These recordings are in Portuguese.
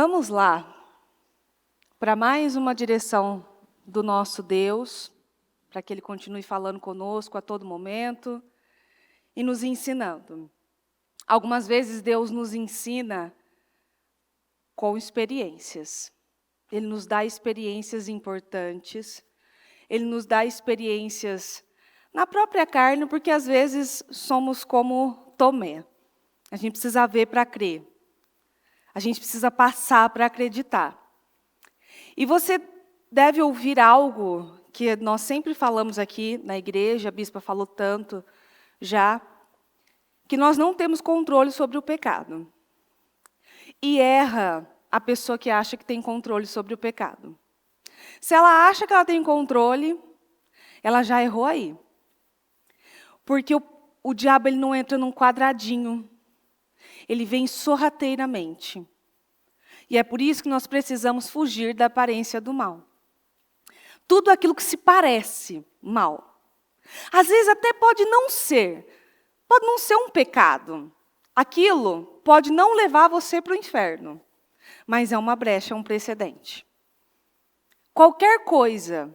Vamos lá para mais uma direção do nosso Deus, para que Ele continue falando conosco a todo momento e nos ensinando. Algumas vezes Deus nos ensina com experiências. Ele nos dá experiências importantes. Ele nos dá experiências na própria carne, porque às vezes somos como Tomé. A gente precisa ver para crer. A gente precisa passar para acreditar. E você deve ouvir algo que nós sempre falamos aqui na igreja, a bispa falou tanto já, que nós não temos controle sobre o pecado. E erra a pessoa que acha que tem controle sobre o pecado. Se ela acha que ela tem controle, ela já errou aí. Porque o diabo ele não entra num quadradinho. Ele vem sorrateiramente. E é por isso que nós precisamos fugir da aparência do mal. Tudo aquilo que se parece mal. Às vezes até pode não ser um pecado. Aquilo pode não levar você para o inferno. Mas é uma brecha, é um precedente. Qualquer coisa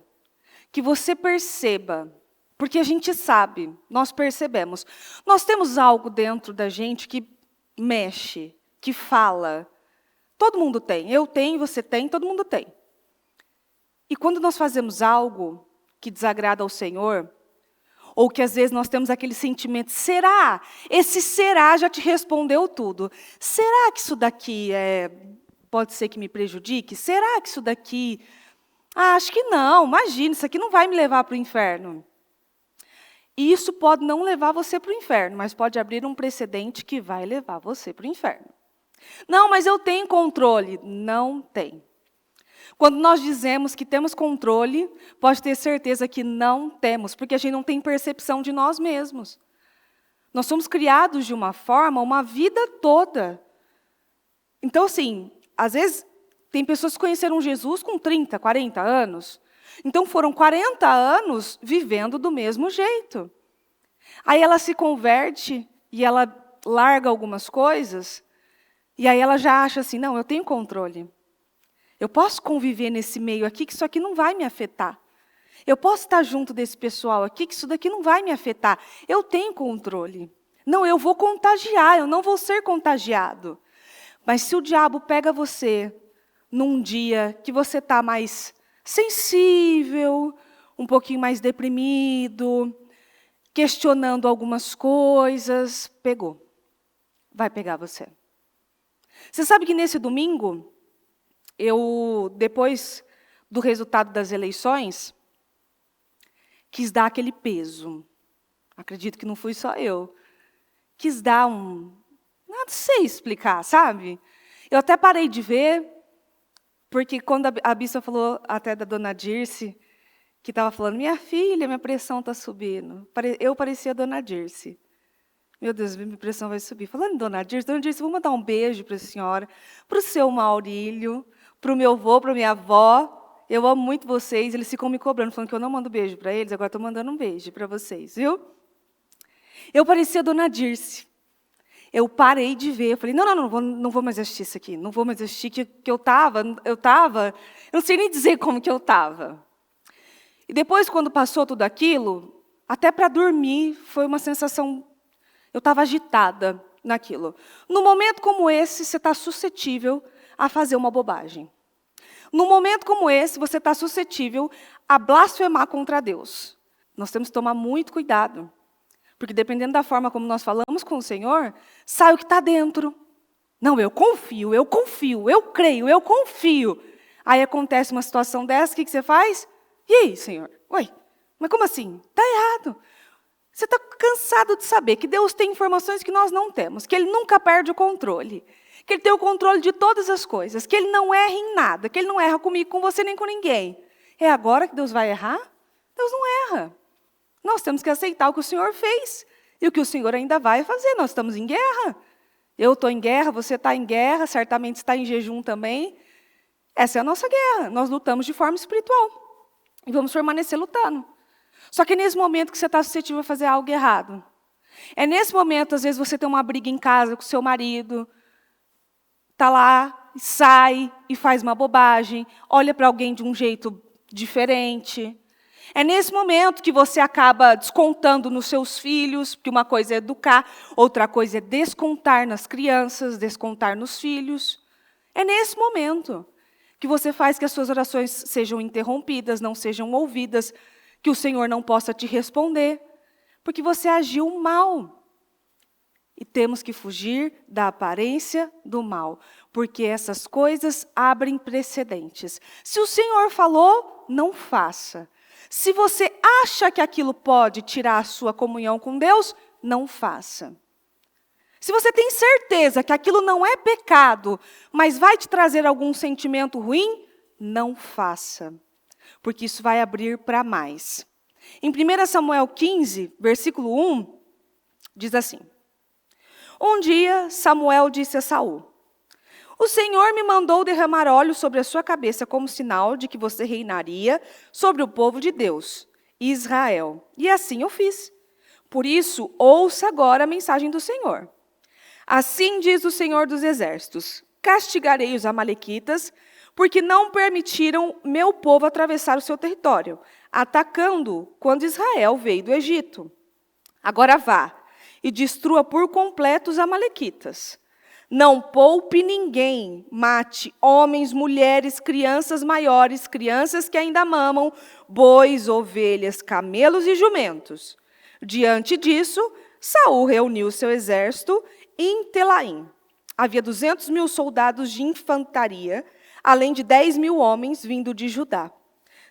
que você perceba, porque a gente sabe, nós percebemos. Nós temos algo dentro da gente que mexe, que fala. Todo mundo tem. Eu tenho, você tem, todo mundo tem. E quando nós fazemos algo que desagrada ao Senhor, ou que às vezes nós temos aquele sentimento, será? Esse será já te respondeu tudo. Será que isso daqui pode ser que me prejudique? Será que isso daqui... acho que não, imagina, isso aqui não vai me levar para o inferno. E isso pode não levar você para o inferno, mas pode abrir um precedente que vai levar você para o inferno. Não, mas eu tenho controle. Não tem. Quando nós dizemos que temos controle, pode ter certeza que não temos, porque a gente não tem percepção de nós mesmos. Nós somos criados de uma forma, uma vida toda. Então, assim, às vezes, tem pessoas que conheceram Jesus com 30, 40 anos. Então, foram 40 anos vivendo do mesmo jeito. Aí ela se converte e ela larga algumas coisas, e aí ela já acha assim, não, eu tenho controle. Eu posso conviver nesse meio aqui, que isso aqui não vai me afetar. Eu posso estar junto desse pessoal aqui, que isso daqui não vai me afetar. Eu tenho controle. Não, eu vou contagiar, eu não vou ser contagiado. Mas se o diabo pega você num dia que você está mais sensível, um pouquinho mais deprimido, questionando algumas coisas, pegou. Vai pegar você. Você sabe que nesse domingo, depois do resultado das eleições, quis dar aquele peso. Acredito que não fui só eu. Quis dar não sei explicar, sabe? Eu até parei de ver, porque quando a bispa falou até da dona Dirce, que estava falando, minha filha, minha pressão está subindo. Eu parecia a dona Dirce. Meu Deus, minha pressão vai subir. Falando em dona Dirce, vou mandar um beijo para a senhora, para o seu Maurílio, para o meu avô, para a minha avó. Eu amo muito vocês. Eles ficam me cobrando, falando que eu não mando beijo para eles. Agora estou mandando um beijo para vocês, viu? Eu parecia a dona Dirce. Eu parei de ver. Eu falei, não vou mais assistir isso aqui. Não vou mais assistir, que eu estava, eu não sei nem dizer como que eu estava. E depois, quando passou tudo aquilo, até para dormir, foi uma sensação... Eu estava agitada naquilo. Num momento como esse, você está suscetível a fazer uma bobagem. Num momento como esse, você está suscetível a blasfemar contra Deus. Nós temos que tomar muito cuidado. Porque dependendo da forma como nós falamos com o Senhor, sai o que está dentro. Não, eu confio, eu creio, eu confio. Aí acontece uma situação dessa, o que você faz? E aí, Senhor? Ué, mas como assim? Está errado. Você está cansado de saber que Deus tem informações que nós não temos, que Ele nunca perde o controle, que Ele tem o controle de todas as coisas, que Ele não erra em nada, que Ele não erra comigo, com você, nem com ninguém. É agora que Deus vai errar? Deus não erra. Nós temos que aceitar o que o Senhor fez e o que o Senhor ainda vai fazer. Nós estamos em guerra. Eu estou em guerra, você está em guerra, certamente está em jejum também. Essa é a nossa guerra. Nós lutamos de forma espiritual e vamos permanecer lutando. Só que é nesse momento que você está suscetível a fazer algo errado. É nesse momento, às vezes, você tem uma briga em casa com o seu marido, está lá, sai e faz uma bobagem, olha para alguém de um jeito diferente. É nesse momento que você acaba descontando nos seus filhos, porque uma coisa é educar, outra coisa é descontar nas crianças, descontar nos filhos. É nesse momento que você faz que as suas orações sejam interrompidas, não sejam ouvidas, que o Senhor não possa te responder, porque você agiu mal. E temos que fugir da aparência do mal, porque essas coisas abrem precedentes. Se o Senhor falou, não faça. Se você acha que aquilo pode tirar a sua comunhão com Deus, não faça. Se você tem certeza que aquilo não é pecado, mas vai te trazer algum sentimento ruim, não faça. Porque isso vai abrir para mais. Em 1 Samuel 15, versículo 1, diz assim: Um dia Samuel disse a Saul: O Senhor me mandou derramar óleo sobre a sua cabeça como sinal de que você reinaria sobre o povo de Deus, Israel. E assim eu fiz. Por isso, ouça agora a mensagem do Senhor. Assim diz o Senhor dos Exércitos: Castigarei os amalequitas, porque não permitiram meu povo atravessar o seu território, atacando-o quando Israel veio do Egito. Agora vá e destrua por completo os amalequitas. Não poupe ninguém, mate homens, mulheres, crianças maiores, crianças que ainda mamam, bois, ovelhas, camelos e jumentos. Diante disso, Saul reuniu seu exército em Telaim. Havia 200.000 soldados de infantaria, além de 10.000 homens vindo de Judá.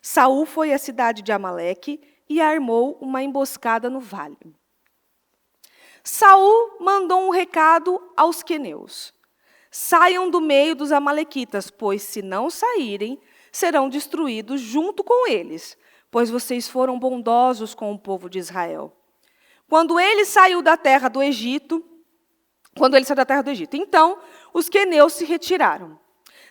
Saul foi à cidade de Amaleque e armou uma emboscada no vale. Saul mandou um recado aos queneus: Saiam do meio dos amalequitas, pois se não saírem, serão destruídos junto com eles, pois vocês foram bondosos com o povo de Israel. Quando ele saiu da terra do Egito, então os queneus se retiraram.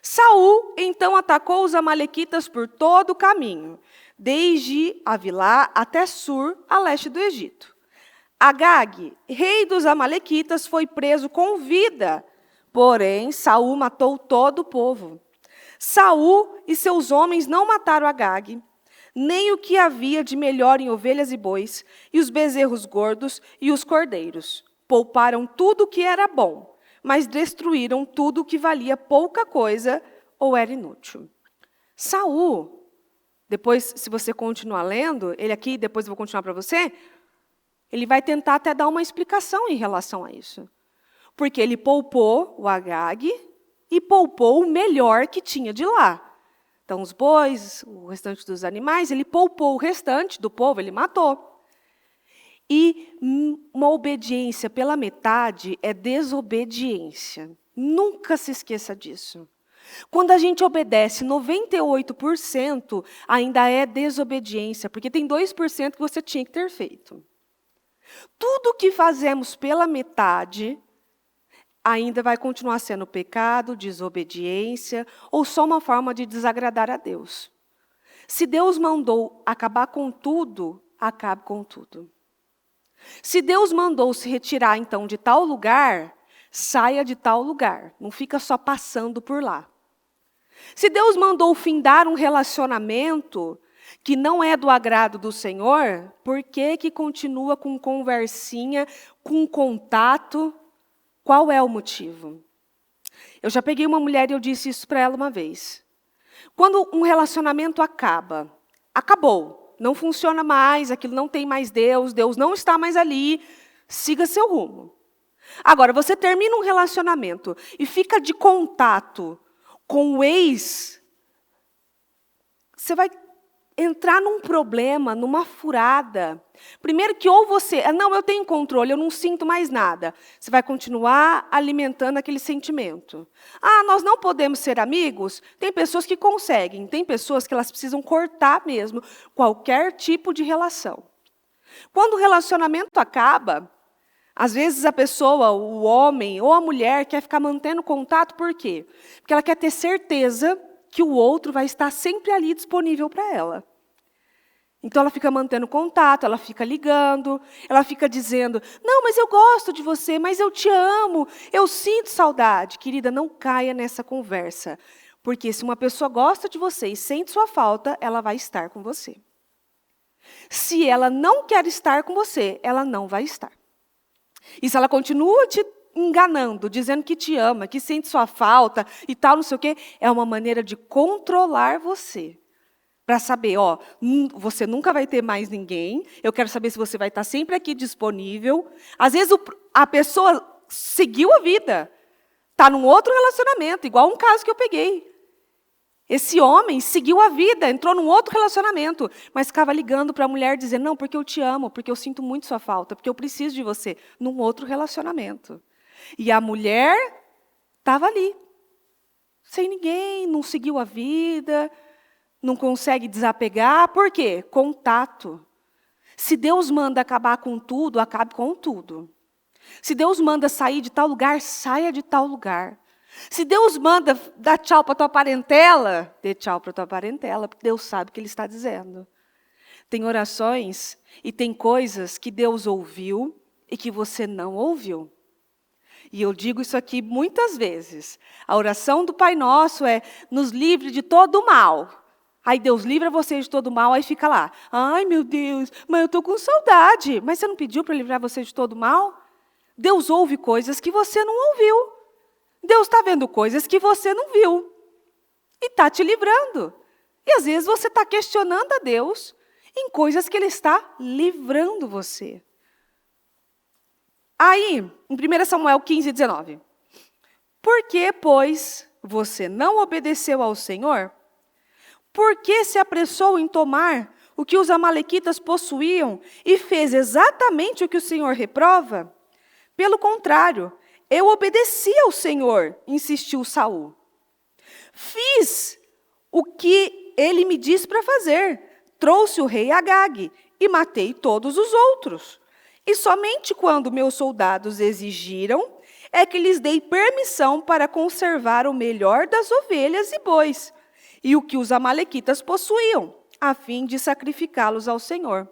Saul então atacou os amalequitas por todo o caminho, desde Avilá até Sur, a leste do Egito. Agag, rei dos amalequitas, foi preso com vida, porém Saul matou todo o povo. Saul e seus homens não mataram Agag, nem o que havia de melhor em ovelhas e bois, e os bezerros gordos e os cordeiros. Pouparam tudo o que era bom, mas destruíram tudo o que valia pouca coisa ou era inútil. Saul, depois, se você continuar lendo, ele aqui, depois eu vou continuar para você, ele vai tentar até dar uma explicação em relação a isso. Porque ele poupou o Agag e poupou o melhor que tinha de lá. Então, os bois, o restante dos animais, ele poupou o restante do povo, ele matou. E uma obediência pela metade é desobediência. Nunca se esqueça disso. Quando a gente obedece 98%, ainda é desobediência, porque tem 2% que você tinha que ter feito. Tudo que fazemos pela metade ainda vai continuar sendo pecado, desobediência, ou só uma forma de desagradar a Deus. Se Deus mandou acabar com tudo, acabe com tudo. Se Deus mandou se retirar, então, de tal lugar, saia de tal lugar. Não fica só passando por lá. Se Deus mandou findar um relacionamento que não é do agrado do Senhor, por que continua com conversinha, com contato? Qual é o motivo? Eu já peguei uma mulher e eu disse isso para ela uma vez. Quando um relacionamento acabou, não funciona mais, aquilo não tem mais Deus, Deus não está mais ali, siga seu rumo. Agora, você termina um relacionamento e fica de contato com o ex, você vai entrar num problema, numa furada. Primeiro que ou você, não, eu tenho controle, eu não sinto mais nada. Você vai continuar alimentando aquele sentimento. Nós não podemos ser amigos? Tem pessoas que conseguem, tem pessoas que elas precisam cortar mesmo qualquer tipo de relação. Quando o relacionamento acaba, às vezes a pessoa, o homem ou a mulher quer ficar mantendo contato, por quê? Porque ela quer ter certeza que o outro vai estar sempre ali disponível para ela. Então ela fica mantendo contato, ela fica ligando, ela fica dizendo, não, mas eu gosto de você, mas eu te amo, eu sinto saudade. Querida, não caia nessa conversa. Porque se uma pessoa gosta de você e sente sua falta, ela vai estar com você. Se ela não quer estar com você, ela não vai estar. E se ela continua te enganando, dizendo que te ama, que sente sua falta e tal, não sei o quê, é uma maneira de controlar você. Para saber, ó, você nunca vai ter mais ninguém, eu quero saber se você vai estar sempre aqui disponível. Às vezes a pessoa seguiu a vida, está num outro relacionamento, igual um caso que eu peguei. Esse homem seguiu a vida, entrou num outro relacionamento, mas ficava ligando para a mulher dizendo, não, porque eu te amo, porque eu sinto muito sua falta, porque eu preciso de você, num outro relacionamento. E a mulher estava ali, sem ninguém, não seguiu a vida, não consegue desapegar. Por quê? Contato. Se Deus manda acabar com tudo, acabe com tudo. Se Deus manda sair de tal lugar, saia de tal lugar. Se Deus manda dar tchau para a tua parentela, dê tchau para a tua parentela, porque Deus sabe o que Ele está dizendo. Tem orações e tem coisas que Deus ouviu e que você não ouviu. E eu digo isso aqui muitas vezes. A oração do Pai Nosso é, nos livre de todo o mal. Aí Deus livra você de todo o mal, aí fica lá. Ai, meu Deus, mas eu estou com saudade. Mas você não pediu para livrar você de todo o mal? Deus ouve coisas que você não ouviu. Deus está vendo coisas que você não viu. E está te livrando. E às vezes você está questionando a Deus em coisas que Ele está livrando você. Aí, em 1 Samuel 15, 19. Por que, pois, você não obedeceu ao Senhor? Por que se apressou em tomar o que os amalequitas possuíam e fez exatamente o que o Senhor reprova? Pelo contrário, eu obedeci ao Senhor, insistiu Saul. Fiz o que ele me disse para fazer. Trouxe o rei Agag e matei todos os outros. E somente quando meus soldados exigiram, é que lhes dei permissão para conservar o melhor das ovelhas e bois, e o que os amalequitas possuíam, a fim de sacrificá-los ao Senhor.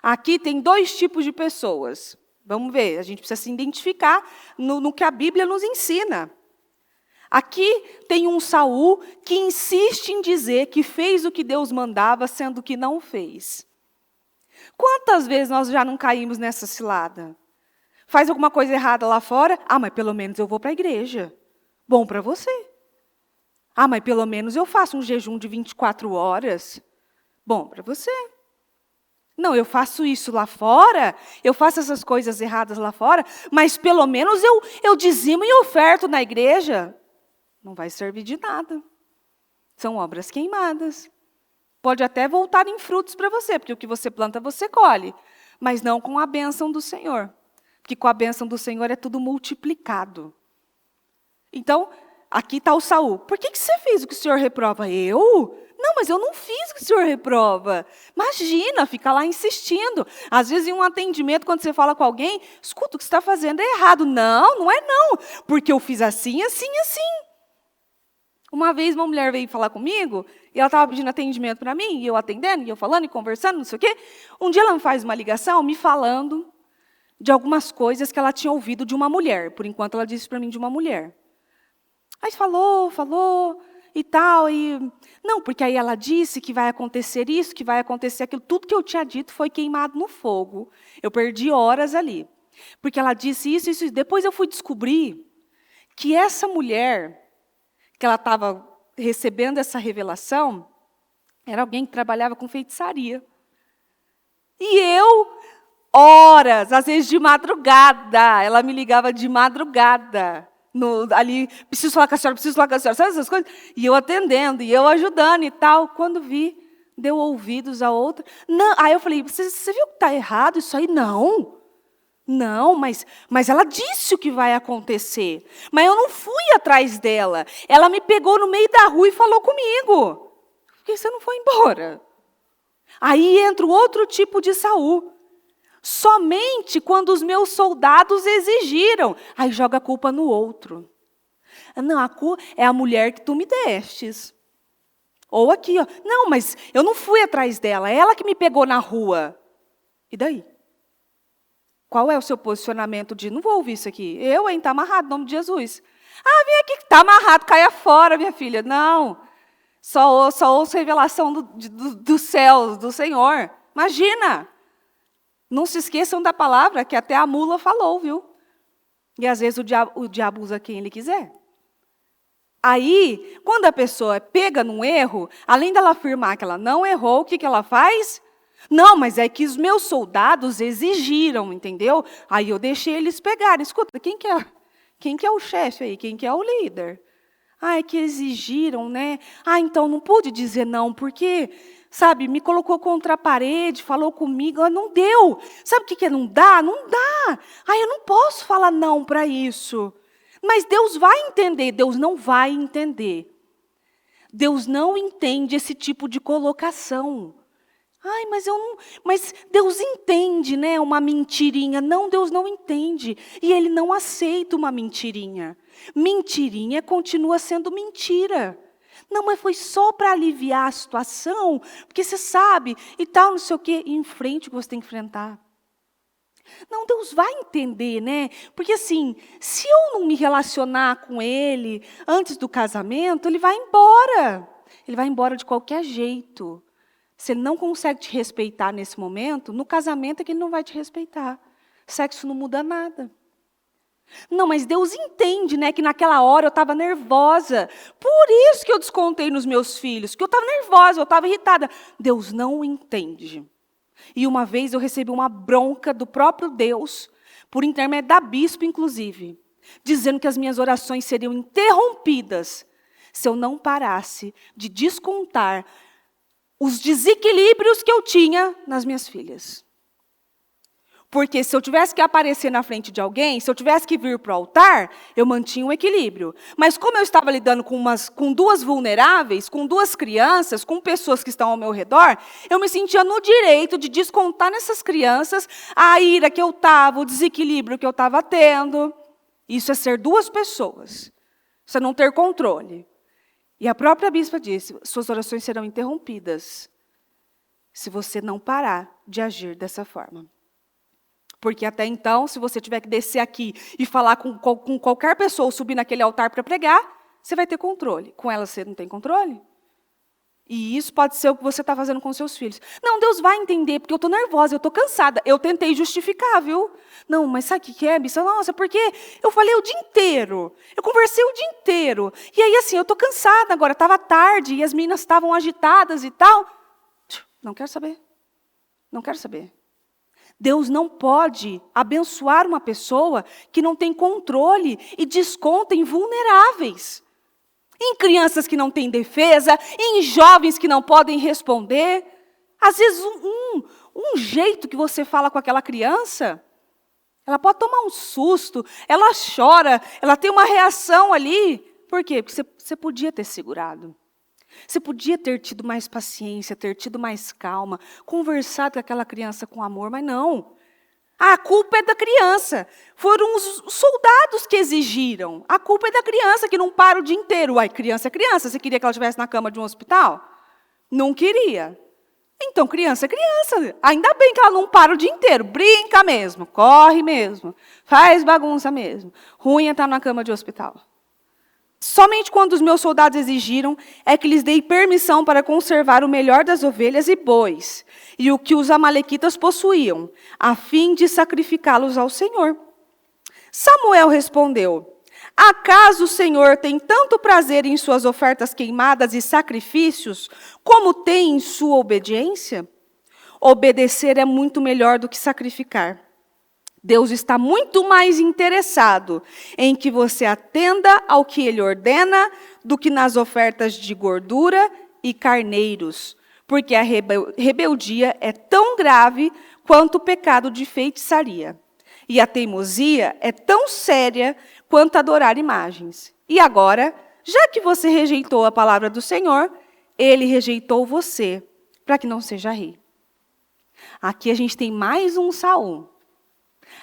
Aqui tem dois tipos de pessoas. Vamos ver, a gente precisa se identificar no que a Bíblia nos ensina. Aqui tem um Saul que insiste em dizer que fez o que Deus mandava, sendo que não fez. Quantas vezes nós já não caímos nessa cilada? Faz alguma coisa errada lá fora? Ah, mas pelo menos eu vou para a igreja. Bom para você. Ah, mas pelo menos eu faço um jejum de 24 horas. Bom para você. Não, eu faço isso lá fora, eu faço essas coisas erradas lá fora, mas pelo menos eu dizimo e oferto na igreja. Não vai servir de nada. São obras queimadas. Pode até voltar em frutos para você, porque o que você planta, você colhe. Mas não com a bênção do Senhor. Porque com a bênção do Senhor é tudo multiplicado. Então, aqui está o Saul. Por que você fez o que o Senhor reprova? Eu? Não, mas eu não fiz o que o Senhor reprova. Imagina, fica lá insistindo. Às vezes, em um atendimento, quando você fala com alguém, escuta, o que você está fazendo é errado. Não, não é não. Porque eu fiz assim, assim, assim. Uma vez uma mulher veio falar comigo, e ela estava pedindo atendimento para mim, e eu atendendo, e eu falando, e conversando, não sei o quê. Um dia ela me faz uma ligação, me falando de algumas coisas que ela tinha ouvido de uma mulher. Por enquanto, ela disse para mim de uma mulher. Aí falou, e tal, e... Não, porque aí ela disse que vai acontecer isso, que vai acontecer aquilo. Tudo que eu tinha dito foi queimado no fogo. Eu perdi horas ali. Porque ela disse isso, isso, isso. Depois eu fui descobrir que essa mulher, que ela estava recebendo essa revelação, era alguém que trabalhava com feitiçaria. E eu, horas, às vezes de madrugada, ela me ligava de madrugada, ali, preciso falar com a senhora, sabe essas coisas? E eu atendendo, e eu ajudando e tal. Quando vi, deu ouvidos a outra. Não, aí eu falei, você viu que está errado isso aí? Não, mas ela disse o que vai acontecer. Mas eu não fui atrás dela. Ela me pegou no meio da rua e falou comigo. Por que você não foi embora? Aí entra o outro tipo de Saul. Somente quando os meus soldados exigiram. Aí joga a culpa no outro. Não, a culpa é a mulher que tu me destes. Ou aqui, ó, não, mas eu não fui atrás dela, ela que me pegou na rua. E daí? Qual é o seu posicionamento de, não vou ouvir isso aqui, está amarrado, em nome de Jesus. Ah, vem aqui que está amarrado, caia fora, minha filha. Não, só ouço revelação do céu, do Senhor. Imagina, não se esqueçam da palavra que até a mula falou, viu? E às vezes o diabo usa quem ele quiser. Aí, quando a pessoa pega num erro, além dela afirmar que ela não errou, o que ela faz? Não, mas é que os meus soldados exigiram, entendeu? Aí eu deixei eles pegarem. Escuta, quem que é o chefe aí? Quem que é o líder? Ah, é que exigiram, né? Ah, então não pude dizer não, porque, sabe, me colocou contra a parede, falou comigo, não deu. Sabe o que é não dá? Não dá. Ah, eu não posso falar não para isso. Mas Deus vai entender, Deus não vai entender. Deus não entende esse tipo de colocação. Ai, mas Deus entende, né, uma mentirinha. Não, Deus não entende. E Ele não aceita uma mentirinha. Mentirinha continua sendo mentira. Não, mas foi só para aliviar a situação, porque você sabe, e tal, não sei o quê, e enfrente o que você tem que enfrentar. Não, Deus vai entender, né? Porque assim, se eu não me relacionar com Ele antes do casamento, Ele vai embora. Ele vai embora de qualquer jeito. Se Ele não consegue te respeitar nesse momento, no casamento é que Ele não vai te respeitar. Sexo não muda nada. Não, mas Deus entende, né, que naquela hora eu estava nervosa. Por isso que eu descontei nos meus filhos, que eu estava nervosa, eu estava irritada. Deus não entende. E uma vez eu recebi uma bronca do próprio Deus, por intermédio da bispo, inclusive, dizendo que as minhas orações seriam interrompidas se eu não parasse de descontar os desequilíbrios que eu tinha nas minhas filhas. Porque se eu tivesse que aparecer na frente de alguém, se eu tivesse que vir para o altar, eu mantinha um equilíbrio. Mas como eu estava lidando com duas vulneráveis, com duas crianças, com pessoas que estão ao meu redor, eu me sentia no direito de descontar nessas crianças a ira que eu estava, o desequilíbrio que eu estava tendo. Isso é ser duas pessoas. Isso é não ter controle. E a própria bispa disse, suas orações serão interrompidas se você não parar de agir dessa forma. Porque até então, se você tiver que descer aqui e falar com qualquer pessoa ou subir naquele altar para pregar, você vai ter controle. Com ela você não tem controle? E isso pode ser o que você está fazendo com seus filhos. Não, Deus vai entender, porque eu estou nervosa, eu estou cansada. Eu tentei justificar, viu? Não, mas sabe o que é, Bissa? Nossa, porque eu falei o dia inteiro. Eu conversei o dia inteiro. E aí, assim, eu estou cansada agora. Estava tarde e as meninas estavam agitadas e tal. Não quero saber. Não quero saber. Deus não pode abençoar uma pessoa que não tem controle e desconta em vulneráveis. Em crianças que não têm defesa, em jovens que não podem responder. Às vezes, um jeito que você fala com aquela criança, ela pode tomar um susto, ela chora, ela tem uma reação ali. Por quê? Porque você podia ter segurado. Você podia ter tido mais paciência, ter tido mais calma, conversado com aquela criança com amor, mas não. A culpa é da criança. Foram os soldados que exigiram. A culpa é da criança, que não para o dia inteiro. Uai, criança é criança. Você queria que ela estivesse na cama de um hospital? Não queria. Então, criança é criança. Ainda bem que ela não para o dia inteiro. Brinca mesmo, corre mesmo, faz bagunça mesmo. Ruim é estar na cama de hospital. Somente quando os meus soldados exigiram, é que lhes dei permissão para conservar o melhor das ovelhas e bois, e o que os amalequitas possuíam, a fim de sacrificá-los ao Senhor. Samuel respondeu, acaso o Senhor tem tanto prazer em suas ofertas queimadas e sacrifícios, como tem em sua obediência? Obedecer é muito melhor do que sacrificar. Deus está muito mais interessado em que você atenda ao que Ele ordena do que nas ofertas de gordura e carneiros, porque a rebeldia é tão grave quanto o pecado de feitiçaria. E a teimosia é tão séria quanto adorar imagens. E agora, já que você rejeitou a palavra do Senhor, Ele rejeitou você, para que não seja rei. Aqui a gente tem mais um Saul.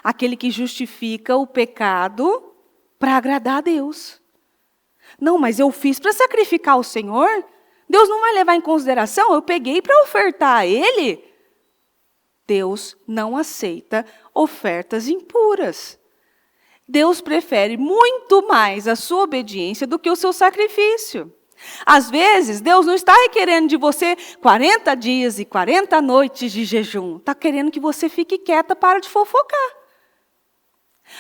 Aquele que justifica o pecado para agradar a Deus. Não, mas eu fiz para sacrificar o Senhor? Deus não vai levar em consideração, eu peguei para ofertar a Ele. Deus não aceita ofertas impuras. Deus prefere muito mais a sua obediência do que o seu sacrifício. Às vezes, Deus não está requerendo de você 40 dias e 40 noites de jejum. Está querendo que você fique quieta, para de fofocar.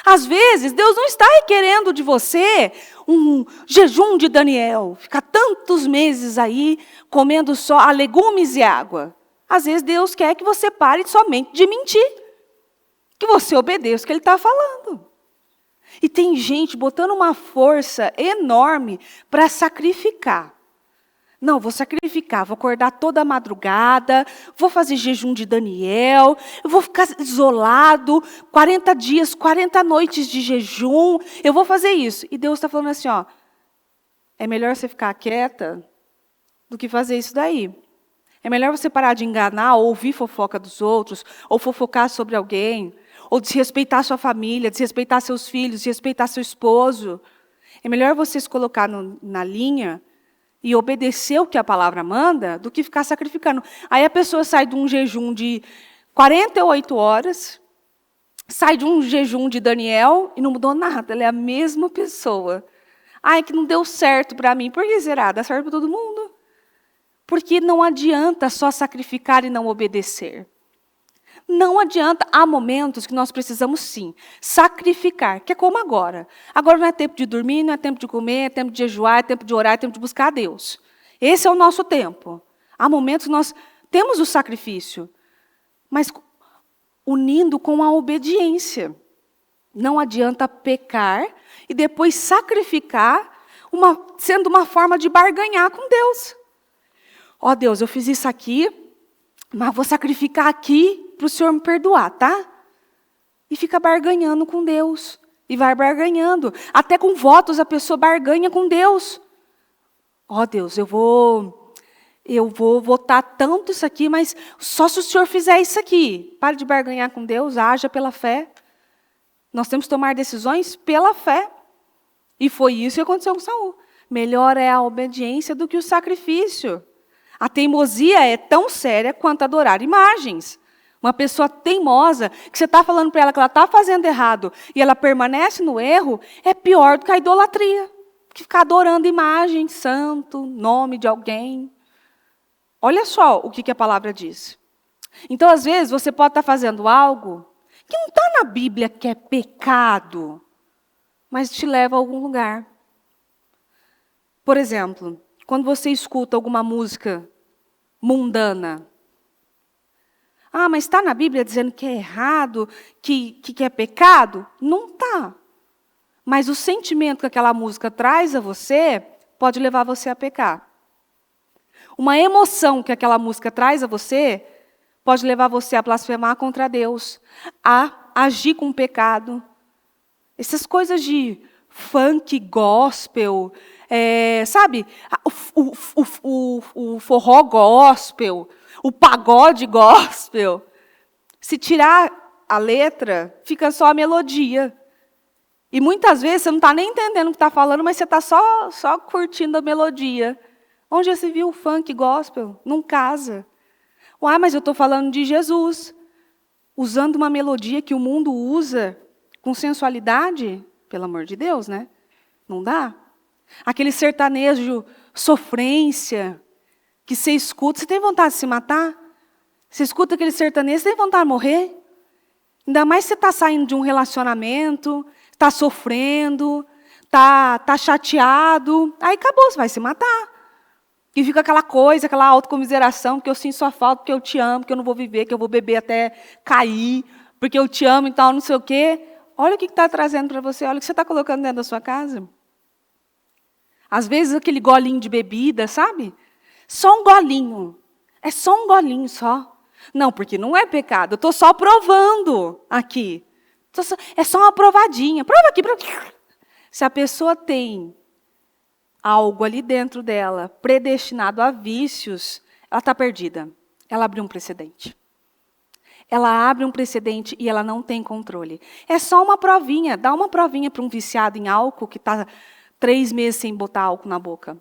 Às vezes, Deus não está requerendo de você um jejum de Daniel. Ficar tantos meses aí comendo só legumes e água. Às vezes, Deus quer que você pare somente de mentir. Que você obedeça o que Ele está falando. E tem gente botando uma força enorme para sacrificar. Não, vou sacrificar, vou acordar toda madrugada, vou fazer jejum de Daniel, eu vou ficar isolado, 40 dias, 40 noites de jejum, eu vou fazer isso. E Deus está falando assim, ó, é melhor você ficar quieta do que fazer isso daí. É melhor você parar de enganar, ou ouvir fofoca dos outros, ou fofocar sobre alguém, ou desrespeitar sua família, desrespeitar seus filhos, desrespeitar seu esposo. É melhor você se colocar na linha e obedecer o que a palavra manda, do que ficar sacrificando. Aí a pessoa sai de um jejum de 48 horas, sai de um jejum de Daniel e não mudou nada, ela é a mesma pessoa. Ai, que não deu certo para mim. Por que será? Dá certo para todo mundo. Porque não adianta só sacrificar e não obedecer. Não adianta, há momentos que nós precisamos sim sacrificar, que é como agora. Agora não é tempo de dormir, não é tempo de comer, é tempo de jejuar, é tempo de orar, é tempo de buscar a Deus. Esse é o nosso tempo. Há momentos que nós temos o sacrifício, mas unindo com a obediência. Não adianta pecar e depois sacrificar, sendo uma forma de barganhar com Deus. Ó Deus, eu fiz isso aqui, mas vou sacrificar aqui para o Senhor me perdoar, tá? E fica barganhando com Deus. E vai barganhando. Até com votos a pessoa barganha com Deus. Ó Deus, eu vou votar tanto isso aqui, mas só se o Senhor fizer isso aqui. Pare de barganhar com Deus, haja pela fé. Nós temos que tomar decisões pela fé. E foi isso que aconteceu com Saul. Melhor é a obediência do que o sacrifício. A teimosia é tão séria quanto adorar imagens. Uma pessoa teimosa, que você está falando para ela que ela está fazendo errado, e ela permanece no erro, é pior do que a idolatria. Que ficar adorando imagem, santo, nome de alguém. Olha só o que a palavra diz. Então, às vezes, você pode estar fazendo algo que não está na Bíblia que é pecado, mas te leva a algum lugar. Por exemplo, quando você escuta alguma música mundana, mas está na Bíblia dizendo que é errado, que é pecado? Não está. Mas o sentimento que aquela música traz a você pode levar você a pecar. Uma emoção que aquela música traz a você pode levar você a blasfemar contra Deus, a agir com pecado. Essas coisas de funk, gospel, sabe? O forró gospel, o pagode gospel. Se tirar a letra, fica só a melodia. E muitas vezes você não está nem entendendo o que está falando, mas você está só curtindo a melodia. Onde já se viu o funk gospel? Não casa. Mas eu estou falando de Jesus. Usando uma melodia que o mundo usa com sensualidade, pelo amor de Deus, né? Não dá. Aquele sertanejo sofrência, que você escuta, você tem vontade de se matar? Você escuta aquele sertanejo, você tem vontade de morrer? Ainda mais se você está saindo de um relacionamento, está sofrendo, está chateado, aí acabou, você vai se matar. E fica aquela coisa, aquela autocomiseração, que eu sinto sua falta, porque eu te amo, que eu não vou viver, que eu vou beber até cair, porque eu te amo e tal, não sei o quê. Olha o que está trazendo para você, olha o que você está colocando dentro da sua casa. Às vezes aquele golinho de bebida, sabe? Só um golinho. É só um golinho só. Não, porque não é pecado. Eu estou só provando aqui. É só uma provadinha. Prova aqui. Se a pessoa tem algo ali dentro dela, predestinado a vícios, ela está perdida. Ela abriu um precedente. Ela abre um precedente e ela não tem controle. É só uma provinha. Dá uma provinha para um viciado em álcool que está 3 meses sem botar álcool na boca.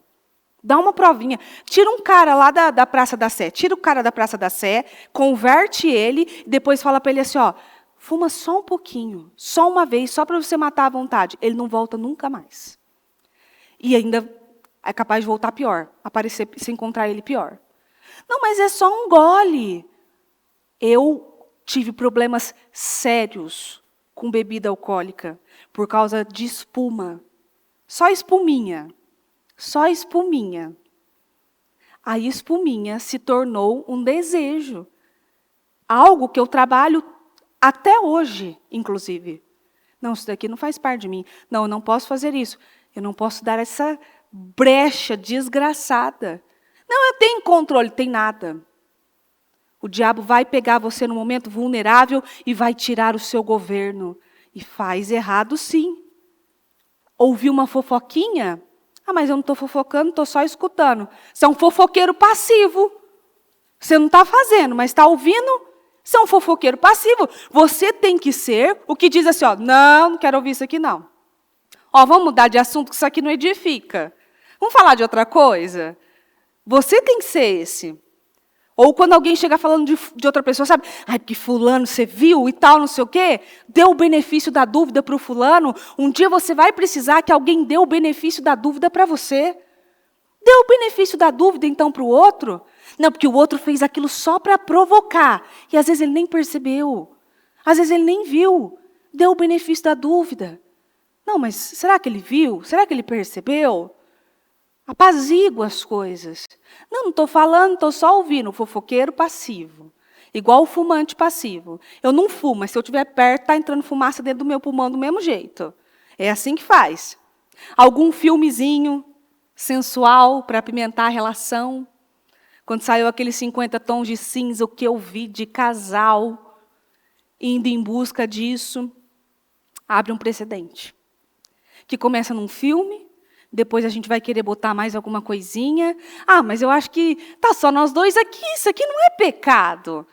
Dá uma provinha. Tira um cara lá da Praça da Sé. Tira o cara da Praça da Sé, converte ele, depois fala para ele assim, ó, fuma só um pouquinho, só uma vez, só para você matar à vontade. Ele não volta nunca mais. E ainda é capaz de voltar pior, aparecer, se encontrar ele pior. Não, mas é só um gole. Eu tive problemas sérios com bebida alcoólica por causa de espuma. Só espuminha. Só espuminha. A espuminha se tornou um desejo. Algo que eu trabalho até hoje, inclusive. Não, isso daqui não faz parte de mim. Não, eu não posso fazer isso. Eu não posso dar essa brecha desgraçada. Não, eu tenho controle, tem nada. O diabo vai pegar você no momento vulnerável e vai tirar o seu governo. E faz errado, sim. Ouviu uma fofoquinha? Ah, mas eu não estou fofocando, estou só escutando. Você é um fofoqueiro passivo. Você não está fazendo, mas está ouvindo? Você é um fofoqueiro passivo. Você tem que ser o que diz assim, ó, não quero ouvir isso aqui, não. Ó, vamos mudar de assunto, que isso aqui não edifica. Vamos falar de outra coisa? Você tem que ser esse. Ou quando alguém chega falando de outra pessoa, sabe? Ai, porque fulano, você viu e tal, não sei o quê. Deu o benefício da dúvida para o fulano. Um dia você vai precisar que alguém dê o benefício da dúvida para você. Dê o benefício da dúvida, então, para o outro. Não, porque o outro fez aquilo só para provocar. E às vezes ele nem percebeu. Às vezes ele nem viu. Deu o benefício da dúvida. Não, mas será que ele viu? Será que ele percebeu? Apazigua as coisas. Não estou falando, estou só ouvindo. O fofoqueiro passivo. Igual o fumante passivo. Eu não fumo, mas se eu estiver perto, está entrando fumaça dentro do meu pulmão do mesmo jeito. É assim que faz. Algum filmezinho sensual para apimentar a relação. Quando saiu aqueles 50 tons de cinza, o que eu vi de casal indo em busca disso, abre um precedente. Que começa num filme, depois a gente vai querer botar mais alguma coisinha. Ah, mas eu acho que tá só nós dois aqui, isso aqui não é pecado.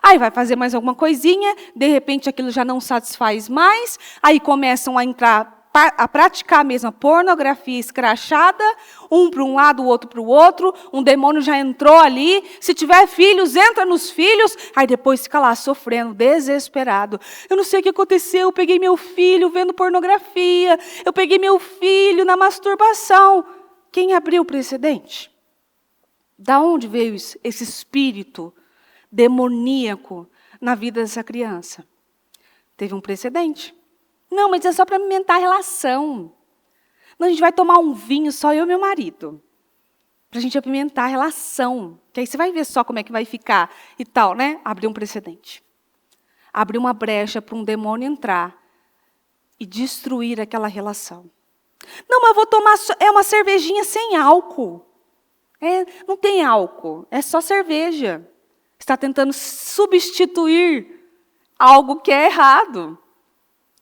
Aí vai fazer mais alguma coisinha, de repente aquilo já não satisfaz mais, aí começam a entrar, a praticar a mesma pornografia escrachada, um para um lado, o outro para o outro, um demônio já entrou ali, se tiver filhos, entra nos filhos, aí depois fica lá sofrendo, desesperado. Eu não sei o que aconteceu, eu peguei meu filho vendo pornografia, eu peguei meu filho na masturbação. Quem abriu o precedente? Da onde veio esse espírito demoníaco na vida dessa criança? Teve um precedente. Não, mas é só para alimentar a relação. Não, a gente vai tomar um vinho, só eu e meu marido. Para a gente apimentar a relação. Que aí você vai ver só como é que vai ficar e tal, né? Abrir um precedente. Abrir uma brecha para um demônio entrar e destruir aquela relação. Não, mas eu vou tomar uma cervejinha sem álcool. Não tem álcool, é só cerveja. Está tentando substituir algo que é errado.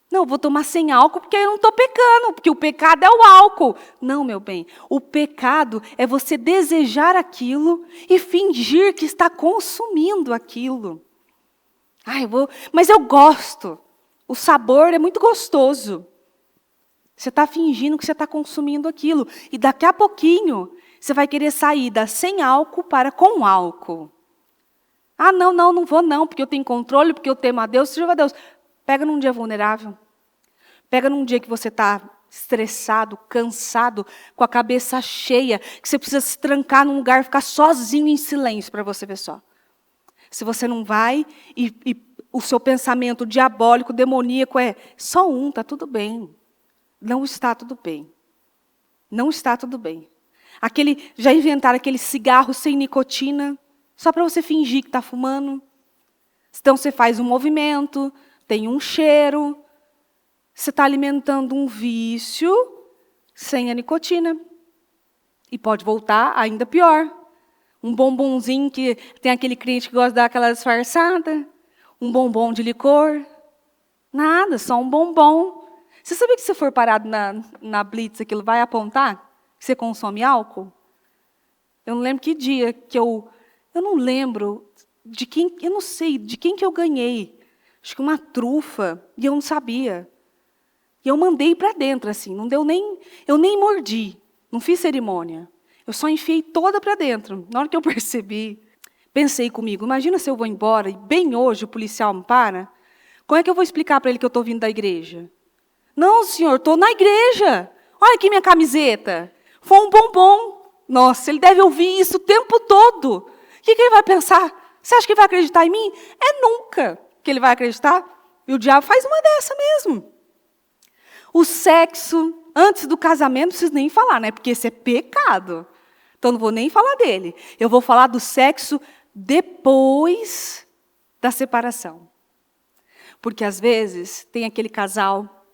Não, eu vou tomar sem álcool porque eu não estou pecando, porque o pecado é o álcool. Não, meu bem, o pecado é você desejar aquilo e fingir que está consumindo aquilo. Mas eu gosto, o sabor é muito gostoso. Você está fingindo que você está consumindo aquilo. E daqui a pouquinho, você vai querer sair da sem álcool para com álcool. Ah, não vou não, porque eu tenho controle, porque eu temo a Deus, seja a Deus. Pega num dia vulnerável. Pega num dia que você está estressado, cansado, com a cabeça cheia, que você precisa se trancar num lugar, ficar sozinho em silêncio para você ver só. Se você não vai e o seu pensamento diabólico, demoníaco é só um, está tudo bem. Não está tudo bem. Não está tudo bem. Já inventaram aquele cigarro sem nicotina, só para você fingir que está fumando. Então você faz um movimento, tem um cheiro, você está alimentando um vício sem a nicotina. E pode voltar ainda pior. Um bombonzinho que tem aquele cliente que gosta de dar aquela disfarçada. Um bombom de licor. Nada, só um bombom. Você sabia que se for parado na Blitz, aquilo vai apontar que você consome álcool? Eu não lembro que dia que eu não lembro de quem, eu não sei de quem que eu ganhei. Acho que uma trufa, e eu não sabia. E eu mandei para dentro, assim, não deu nem, eu nem mordi, não fiz cerimônia. Eu só enfiei toda para dentro. Na hora que eu percebi, pensei comigo, imagina se eu vou embora e bem hoje o policial me para. Como é que eu vou explicar para ele que eu estou vindo da igreja? Não, senhor, estou na igreja. Olha aqui minha camiseta. Foi um bombom. Nossa, ele deve ouvir isso o tempo todo. O que ele vai pensar? Você acha que ele vai acreditar em mim? É nunca que ele vai acreditar. E o diabo faz uma dessa mesmo. O sexo antes do casamento, não preciso nem falar, né? Porque esse é pecado. Então, não vou nem falar dele. Eu vou falar do sexo depois da separação. Porque, às vezes, tem aquele casal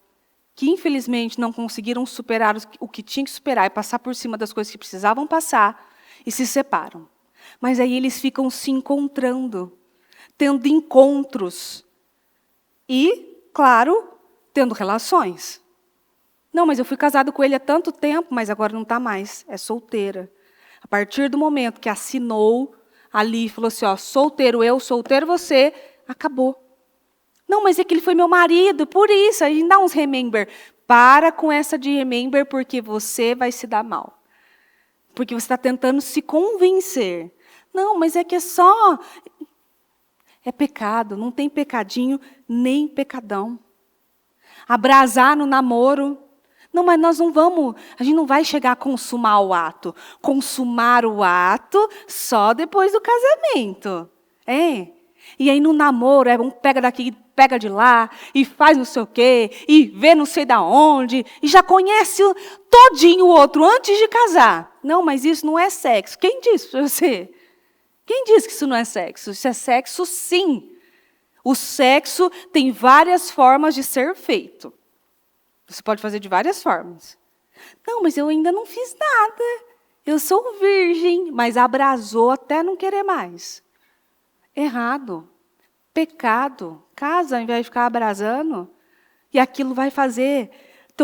que, infelizmente, não conseguiram superar o que tinha que superar e passar por cima das coisas que precisavam passar e se separam. Mas aí eles ficam se encontrando, tendo encontros e, claro, tendo relações. Não, mas eu fui casado com ele há tanto tempo, mas agora não está mais, é solteira. A partir do momento que assinou ali, falou assim, ó, solteiro eu, solteiro você, acabou. Não, mas é que ele foi meu marido, por isso, aí dá uns remember. Para com essa de remember, porque você vai se dar mal. Porque você está tentando se convencer. Não, mas é que é só... É pecado, não tem pecadinho, nem pecadão. Abrasar no namoro. Não, mas nós não vamos, a gente não vai chegar a consumar o ato. Consumar o ato só depois do casamento. É. E aí no namoro, um pega daqui, pega de lá, e faz não sei o quê, e vê não sei da onde, e já conhece todinho o outro antes de casar. Não, mas isso não é sexo. Quem disse para você? Quem disse que isso não é sexo? Isso é sexo, sim. O sexo tem várias formas de ser feito. Você pode fazer de várias formas. Não, mas eu ainda não fiz nada. Eu sou virgem, mas abrasou até não querer mais. Errado. Pecado. Casa ao invés de ficar abrasando. E aquilo vai ter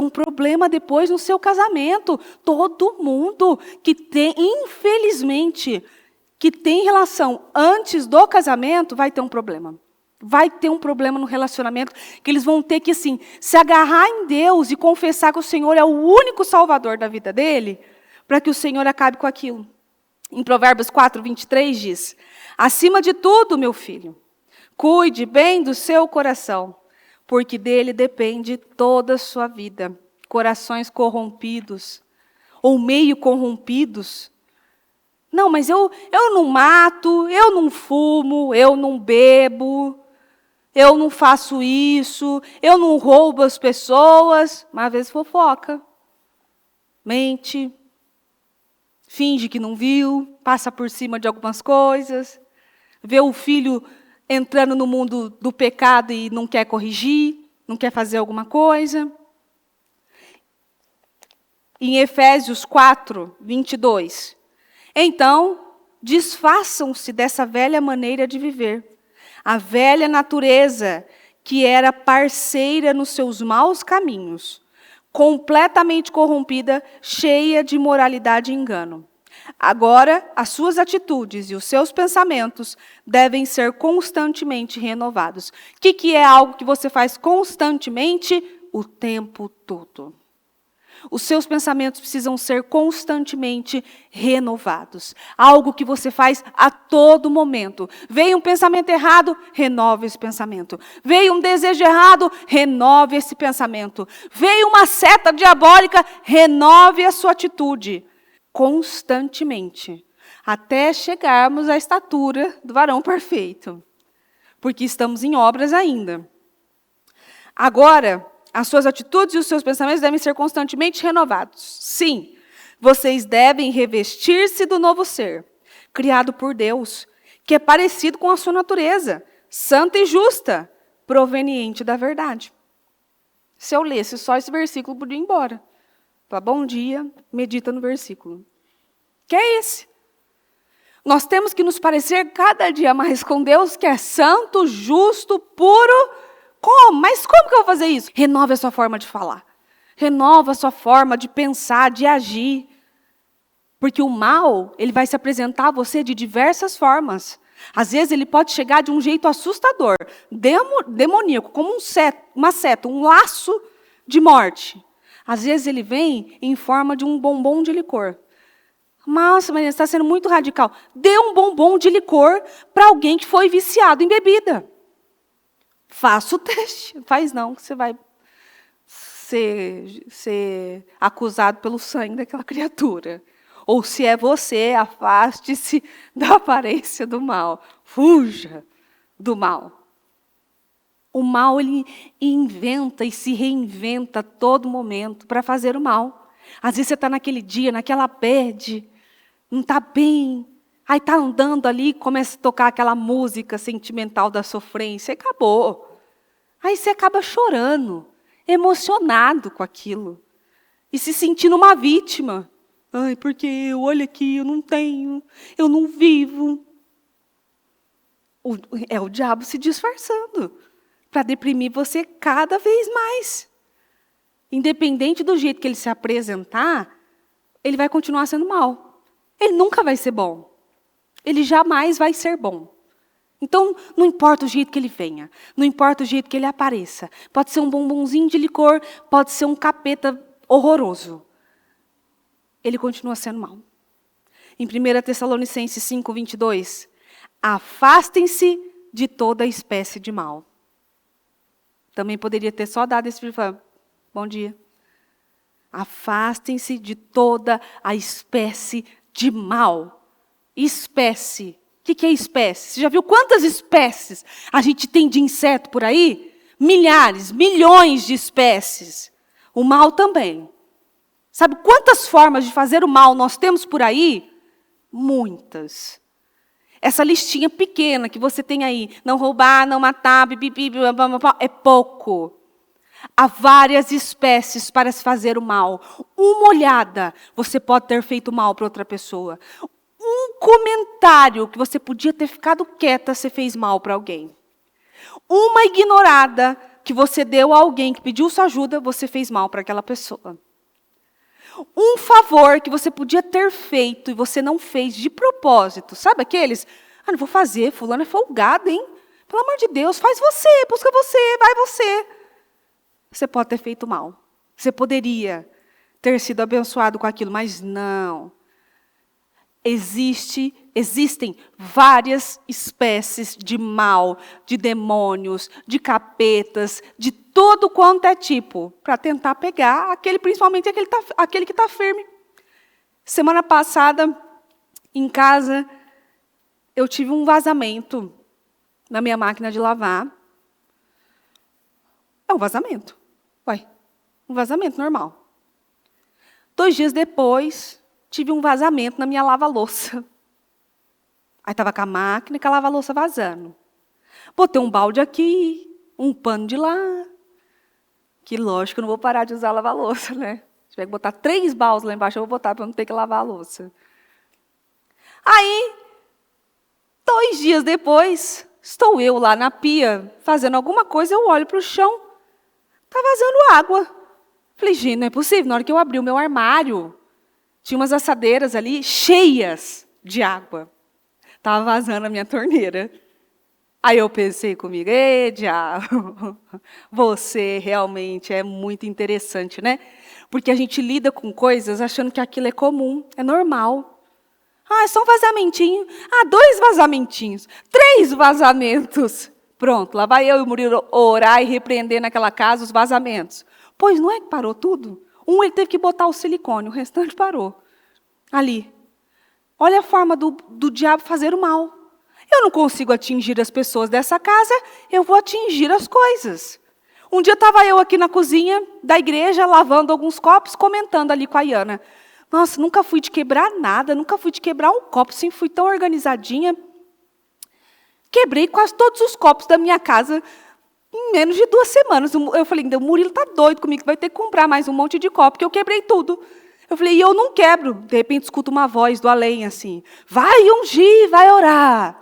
um problema depois no seu casamento. Todo mundo que tem, infelizmente, que tem relação antes do casamento, vai ter um problema. Vai ter um problema no relacionamento, que eles vão ter que, assim, se agarrar em Deus e confessar que o Senhor é o único salvador da vida dele, para que o Senhor acabe com aquilo. Em Provérbios 4, 23 diz, acima de tudo, meu filho, cuide bem do seu coração, porque dele depende toda a sua vida. Corações corrompidos, ou meio corrompidos. Não, mas eu não mato, eu não fumo, eu não bebo, eu não faço isso, eu não roubo as pessoas, mas às vezes fofoca, mente, finge que não viu, passa por cima de algumas coisas, vê o filho entrando no mundo do pecado e não quer corrigir, não quer fazer alguma coisa. Em Efésios 4, 22, então, desfaçam-se dessa velha maneira de viver. A velha natureza, que era parceira nos seus maus caminhos, completamente corrompida, cheia de imoralidade e engano. Agora, as suas atitudes e os seus pensamentos devem ser constantemente renovados. O que é algo que você faz constantemente? O tempo todo. Os seus pensamentos precisam ser constantemente renovados. Algo que você faz a todo momento. Veio um pensamento errado, renove esse pensamento. Veio um desejo errado, renove esse pensamento. Veio uma seta diabólica, renove a sua atitude. Constantemente. Até chegarmos à estatura do varão perfeito. Porque estamos em obras ainda. Agora, as suas atitudes e os seus pensamentos devem ser constantemente renovados. Sim, vocês devem revestir-se do novo ser, criado por Deus, que é parecido com a sua natureza, santa e justa, proveniente da verdade. Se eu lesse só esse versículo, eu podia ir embora. Fala, bom dia, medita no versículo. Que é esse? Nós temos que nos parecer cada dia mais com Deus, que é santo, justo, puro. Como? Mas como que eu vou fazer isso? Renove a sua forma de falar. Renova a sua forma de pensar, de agir. Porque o mal, ele vai se apresentar a você de diversas formas. Às vezes ele pode chegar de um jeito assustador, demoníaco, como uma seta, um laço de morte. Às vezes ele vem em forma de um bombom de licor. Nossa, Maria, você está sendo muito radical. Dê um bombom de licor para alguém que foi viciado em bebida. Faça o teste. Faz não, que você vai ser acusado pelo sangue daquela criatura. Ou se é você, afaste-se da aparência do mal. Fuja do mal. O mal, ele inventa e se reinventa a todo momento para fazer o mal. Às vezes você está naquele dia, naquela bad, não está bem. Aí está andando ali, começa a tocar aquela música sentimental da sofrência, e acabou. Aí você acaba chorando, emocionado com aquilo. E se sentindo uma vítima. Ai, porque eu, olha aqui, eu não tenho, eu não vivo. É o diabo se disfarçando para deprimir você cada vez mais. Independente do jeito que ele se apresentar, ele vai continuar sendo mal. Ele nunca vai ser bom. Ele jamais vai ser bom. Então, não importa o jeito que ele venha, não importa o jeito que ele apareça. Pode ser um bombonzinho de licor, pode ser um capeta horroroso. Ele continua sendo mal. Em 1 Tessalonicenses 5, 22, afastem-se de toda espécie de mal. Também poderia ter só dado esse vídeo. Bom dia. Afastem-se de toda a espécie de mal. Espécie. O que é espécie? Você já viu quantas espécies a gente tem de inseto por aí? Milhares, milhões de espécies. O mal também. Sabe quantas formas de fazer o mal nós temos por aí? Muitas. Essa listinha pequena que você tem aí, não roubar, não matar, é pouco. Há várias espécies para se fazer o mal. Uma olhada, você pode ter feito mal para outra pessoa. Um comentário que você podia ter ficado quieta, você fez mal para alguém. Uma ignorada que você deu a alguém que pediu sua ajuda, você fez mal para aquela pessoa. Um favor que você podia ter feito e você não fez de propósito. Sabe aqueles? Ah, não vou fazer, fulano é folgado, hein? Pelo amor de Deus, faz você, busca você, vai você. Você pode ter feito mal. Você poderia ter sido abençoado com aquilo, mas não. Existem várias espécies de mal, de demônios, de capetas, de todo quanto é tipo, para tentar pegar principalmente aquele que está firme. Semana passada, em casa, eu tive um vazamento na minha máquina de lavar. É um vazamento. Um vazamento normal. 2 dias depois, tive um vazamento na minha lava-louça. Aí estava com a máquina e com a lava-louça vazando. Botei um balde aqui, um pano de lá. Que lógico que eu não vou parar de usar a lava-louça, né? Se tiver que botar 3 baldes lá embaixo, eu vou botar para não ter que lavar a louça. Aí, 2 dias depois, estou eu lá na pia, fazendo alguma coisa, eu olho para o chão, está vazando água. Falei, gente, não é possível. Na hora que eu abri o meu armário, tinha umas assadeiras ali cheias de água. Estava vazando a minha torneira. Aí eu pensei comigo, diabo, você realmente é muito interessante, né? Porque a gente lida com coisas achando que aquilo é comum, é normal. Ah, é só um vazamentinho. Ah, 2 vazamentinhos, 3 vazamentos. Pronto, lá vai eu e o Murilo orar e repreender naquela casa os vazamentos. Pois não é que parou tudo? Ele teve que botar o silicone, o restante parou. Ali. Olha a forma do diabo fazer o mal. Eu não consigo atingir as pessoas dessa casa, eu vou atingir as coisas. Um dia estava eu aqui na cozinha da igreja, lavando alguns copos, comentando ali com a Iana. Nossa, nunca fui de quebrar nada, nunca fui de quebrar um copo, sempre fui tão organizadinha. Quebrei quase todos os copos da minha casa em menos de 2 semanas. Eu falei, o Murilo está doido comigo, vai ter que comprar mais um monte de copo, porque eu quebrei tudo. Eu falei, e eu não quebro. De repente, escuto uma voz do além, assim, vai ungir, vai orar.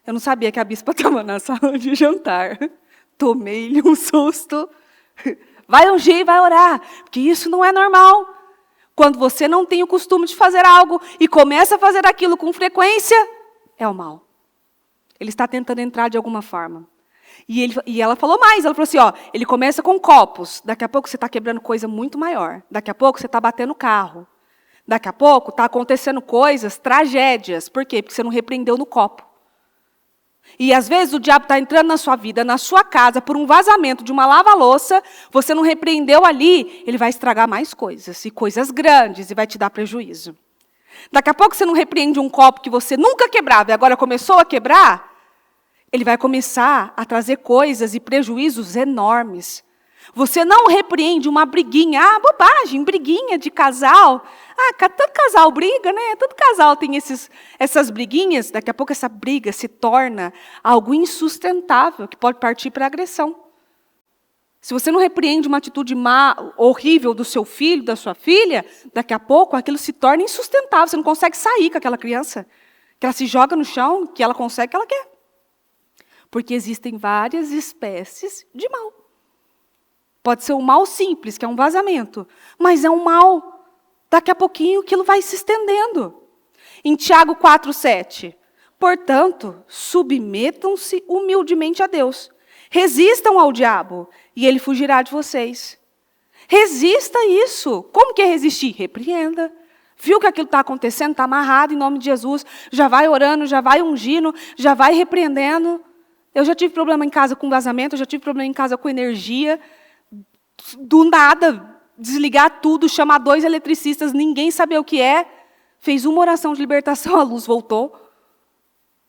Eu não sabia que a bispa estava na sala de jantar. Tomei-lhe um susto. Vai ungir, vai orar, porque isso não é normal. Quando você não tem o costume de fazer algo e começa a fazer aquilo com frequência, é o mal. Ele está tentando entrar de alguma forma. E ela falou mais, ela falou assim, ele começa com copos, daqui a pouco você está quebrando coisa muito maior, daqui a pouco você está batendo carro, Daqui a pouco está acontecendo coisas, tragédias. Por quê? Porque você não repreendeu no copo. E às vezes o diabo está entrando na sua vida, na sua casa, por um vazamento de uma lava-louça, você não repreendeu ali, ele vai estragar mais coisas, e coisas grandes, e vai te dar prejuízo. Daqui a pouco você não repreende um copo que você nunca quebrava, e agora começou a quebrar, ele vai começar a trazer coisas e prejuízos enormes. Você não repreende uma briguinha, bobagem, briguinha de casal. Todo casal briga, né? Todo casal tem essas briguinhas. Daqui a pouco essa briga se torna algo insustentável, que pode partir para agressão. Se você não repreende uma atitude má, horrível do seu filho, da sua filha, daqui a pouco aquilo se torna insustentável. Você não consegue sair com aquela criança. Que ela se joga no chão, que ela consegue o que ela quer. Porque existem várias espécies de mal. Pode ser um mal simples, que é um vazamento, mas é um mal. Daqui a pouquinho aquilo vai se estendendo. Em Tiago 4:7, portanto, submetam-se humildemente a Deus. Resistam ao diabo, e ele fugirá de vocês. Resista a isso. Como que é resistir? Repreenda. Viu que aquilo está acontecendo, está amarrado em nome de Jesus, já vai orando, já vai ungindo, já vai repreendendo. Eu já tive problema em casa com vazamento, eu já tive problema em casa com energia. Do nada, desligar tudo, chamar 2 eletricistas, ninguém sabia o que é. Fez uma oração de libertação, a luz voltou.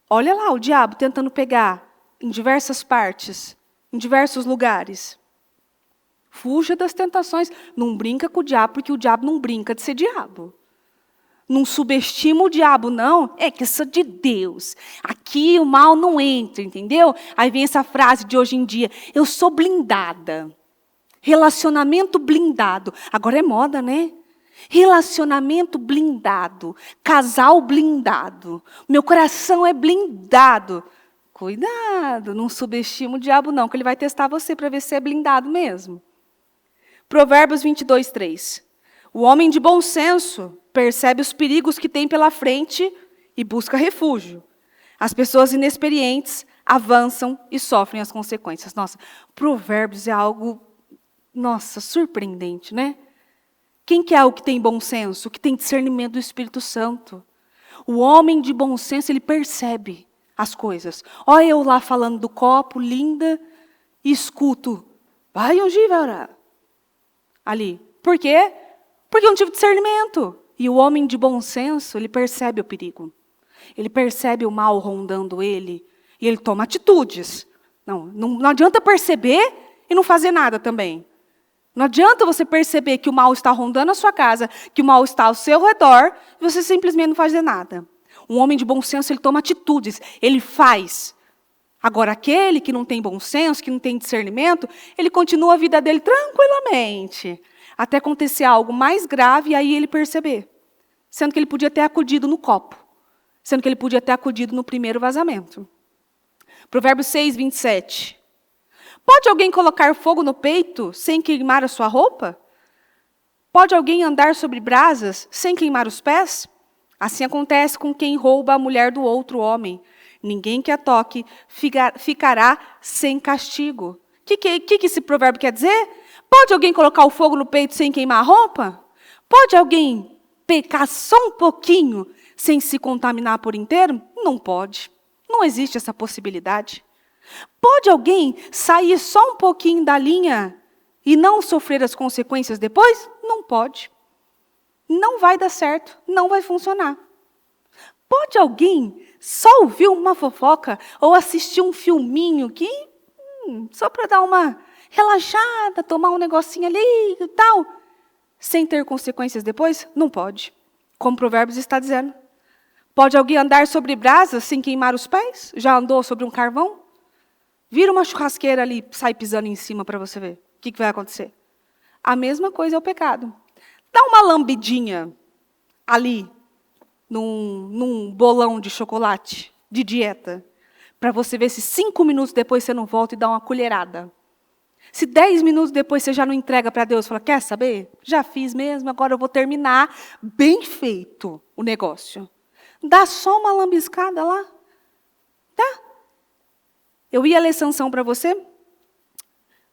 Olha lá o diabo tentando pegar em diversas partes, em diversos lugares. Fuja das tentações. Não brinca com o diabo, porque o diabo não brinca de ser diabo. Não subestima o diabo, não. É que eu sou de Deus. Aqui o mal não entra, entendeu? Aí vem essa frase de hoje em dia, eu sou blindada. Relacionamento blindado. Agora é moda, né? Relacionamento blindado. Casal blindado. Meu coração é blindado. Cuidado, não subestima o diabo não, que ele vai testar você para ver se é blindado mesmo. Provérbios 22:3. O homem de bom senso percebe os perigos que tem pela frente e busca refúgio. As pessoas inexperientes avançam e sofrem as consequências. Nossa, Provérbios é algo... Nossa, surpreendente, né? Quem que é o que tem bom senso? O que tem discernimento do Espírito Santo? O homem de bom senso, ele percebe as coisas. Olha eu lá falando do copo, linda, e escuto. Vai ungir, vai orar. Ali. Por quê? Porque eu não tive discernimento. E o homem de bom senso, ele percebe o perigo. Ele percebe o mal rondando ele. E ele toma atitudes. Não adianta perceber e não fazer nada também. Não adianta você perceber que o mal está rondando a sua casa, que o mal está ao seu redor, e você simplesmente não fazer nada. Um homem de bom senso, ele toma atitudes, ele faz. Agora, aquele que não tem bom senso, que não tem discernimento, ele continua a vida dele tranquilamente, até acontecer algo mais grave e aí ele perceber. Sendo que ele podia ter acudido no copo, sendo que ele podia ter acudido no primeiro vazamento. Provérbios 6:27. Pode alguém colocar fogo no peito sem queimar a sua roupa? Pode alguém andar sobre brasas sem queimar os pés? Assim acontece com quem rouba a mulher do outro homem. Ninguém que a toque ficará sem castigo. O que esse provérbio quer dizer? Pode alguém colocar o fogo no peito sem queimar a roupa? Pode alguém pecar só um pouquinho sem se contaminar por inteiro? Não pode. Não existe essa possibilidade. Pode alguém sair só um pouquinho da linha e não sofrer as consequências depois? Não pode. Não vai dar certo, não vai funcionar. Pode alguém só ouvir uma fofoca ou assistir um filminho que só para dar uma relaxada, tomar um negocinho ali e tal, sem ter consequências depois? Não pode. Como Provérbios está dizendo. Pode alguém andar sobre brasas sem queimar os pés? Já andou sobre um carvão? Vira uma churrasqueira ali, sai pisando em cima para você ver. O que vai acontecer? A mesma coisa é o pecado. Dá uma lambidinha ali, num bolão de chocolate, de dieta, para você ver se 5 minutos depois você não volta e dá uma colherada. Se 10 minutos depois você já não entrega para Deus, fala, quer saber? Já fiz mesmo, agora eu vou terminar bem feito o negócio. Dá só uma lambiscada lá. Tá? Eu ia ler sanção para você,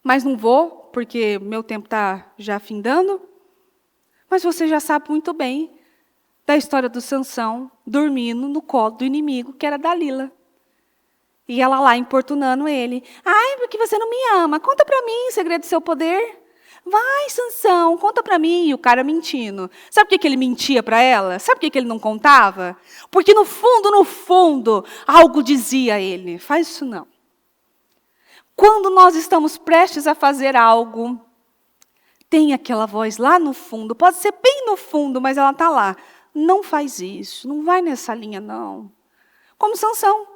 mas não vou, porque meu tempo está já findando. Mas você já sabe muito bem da história do Sansão dormindo no colo do inimigo, que era Dalila. E ela lá importunando ele. Ai, porque você não me ama? Conta para mim o segredo do seu poder. Vai, Sansão, conta para mim. E o cara mentindo. Sabe por que ele mentia para ela? Sabe por que ele não contava? Porque no fundo, algo dizia a ele. Faz isso não. Quando nós estamos prestes a fazer algo, tem aquela voz lá no fundo. Pode ser bem no fundo, mas ela está lá. Não faz isso, não vai nessa linha não. Como Sansão.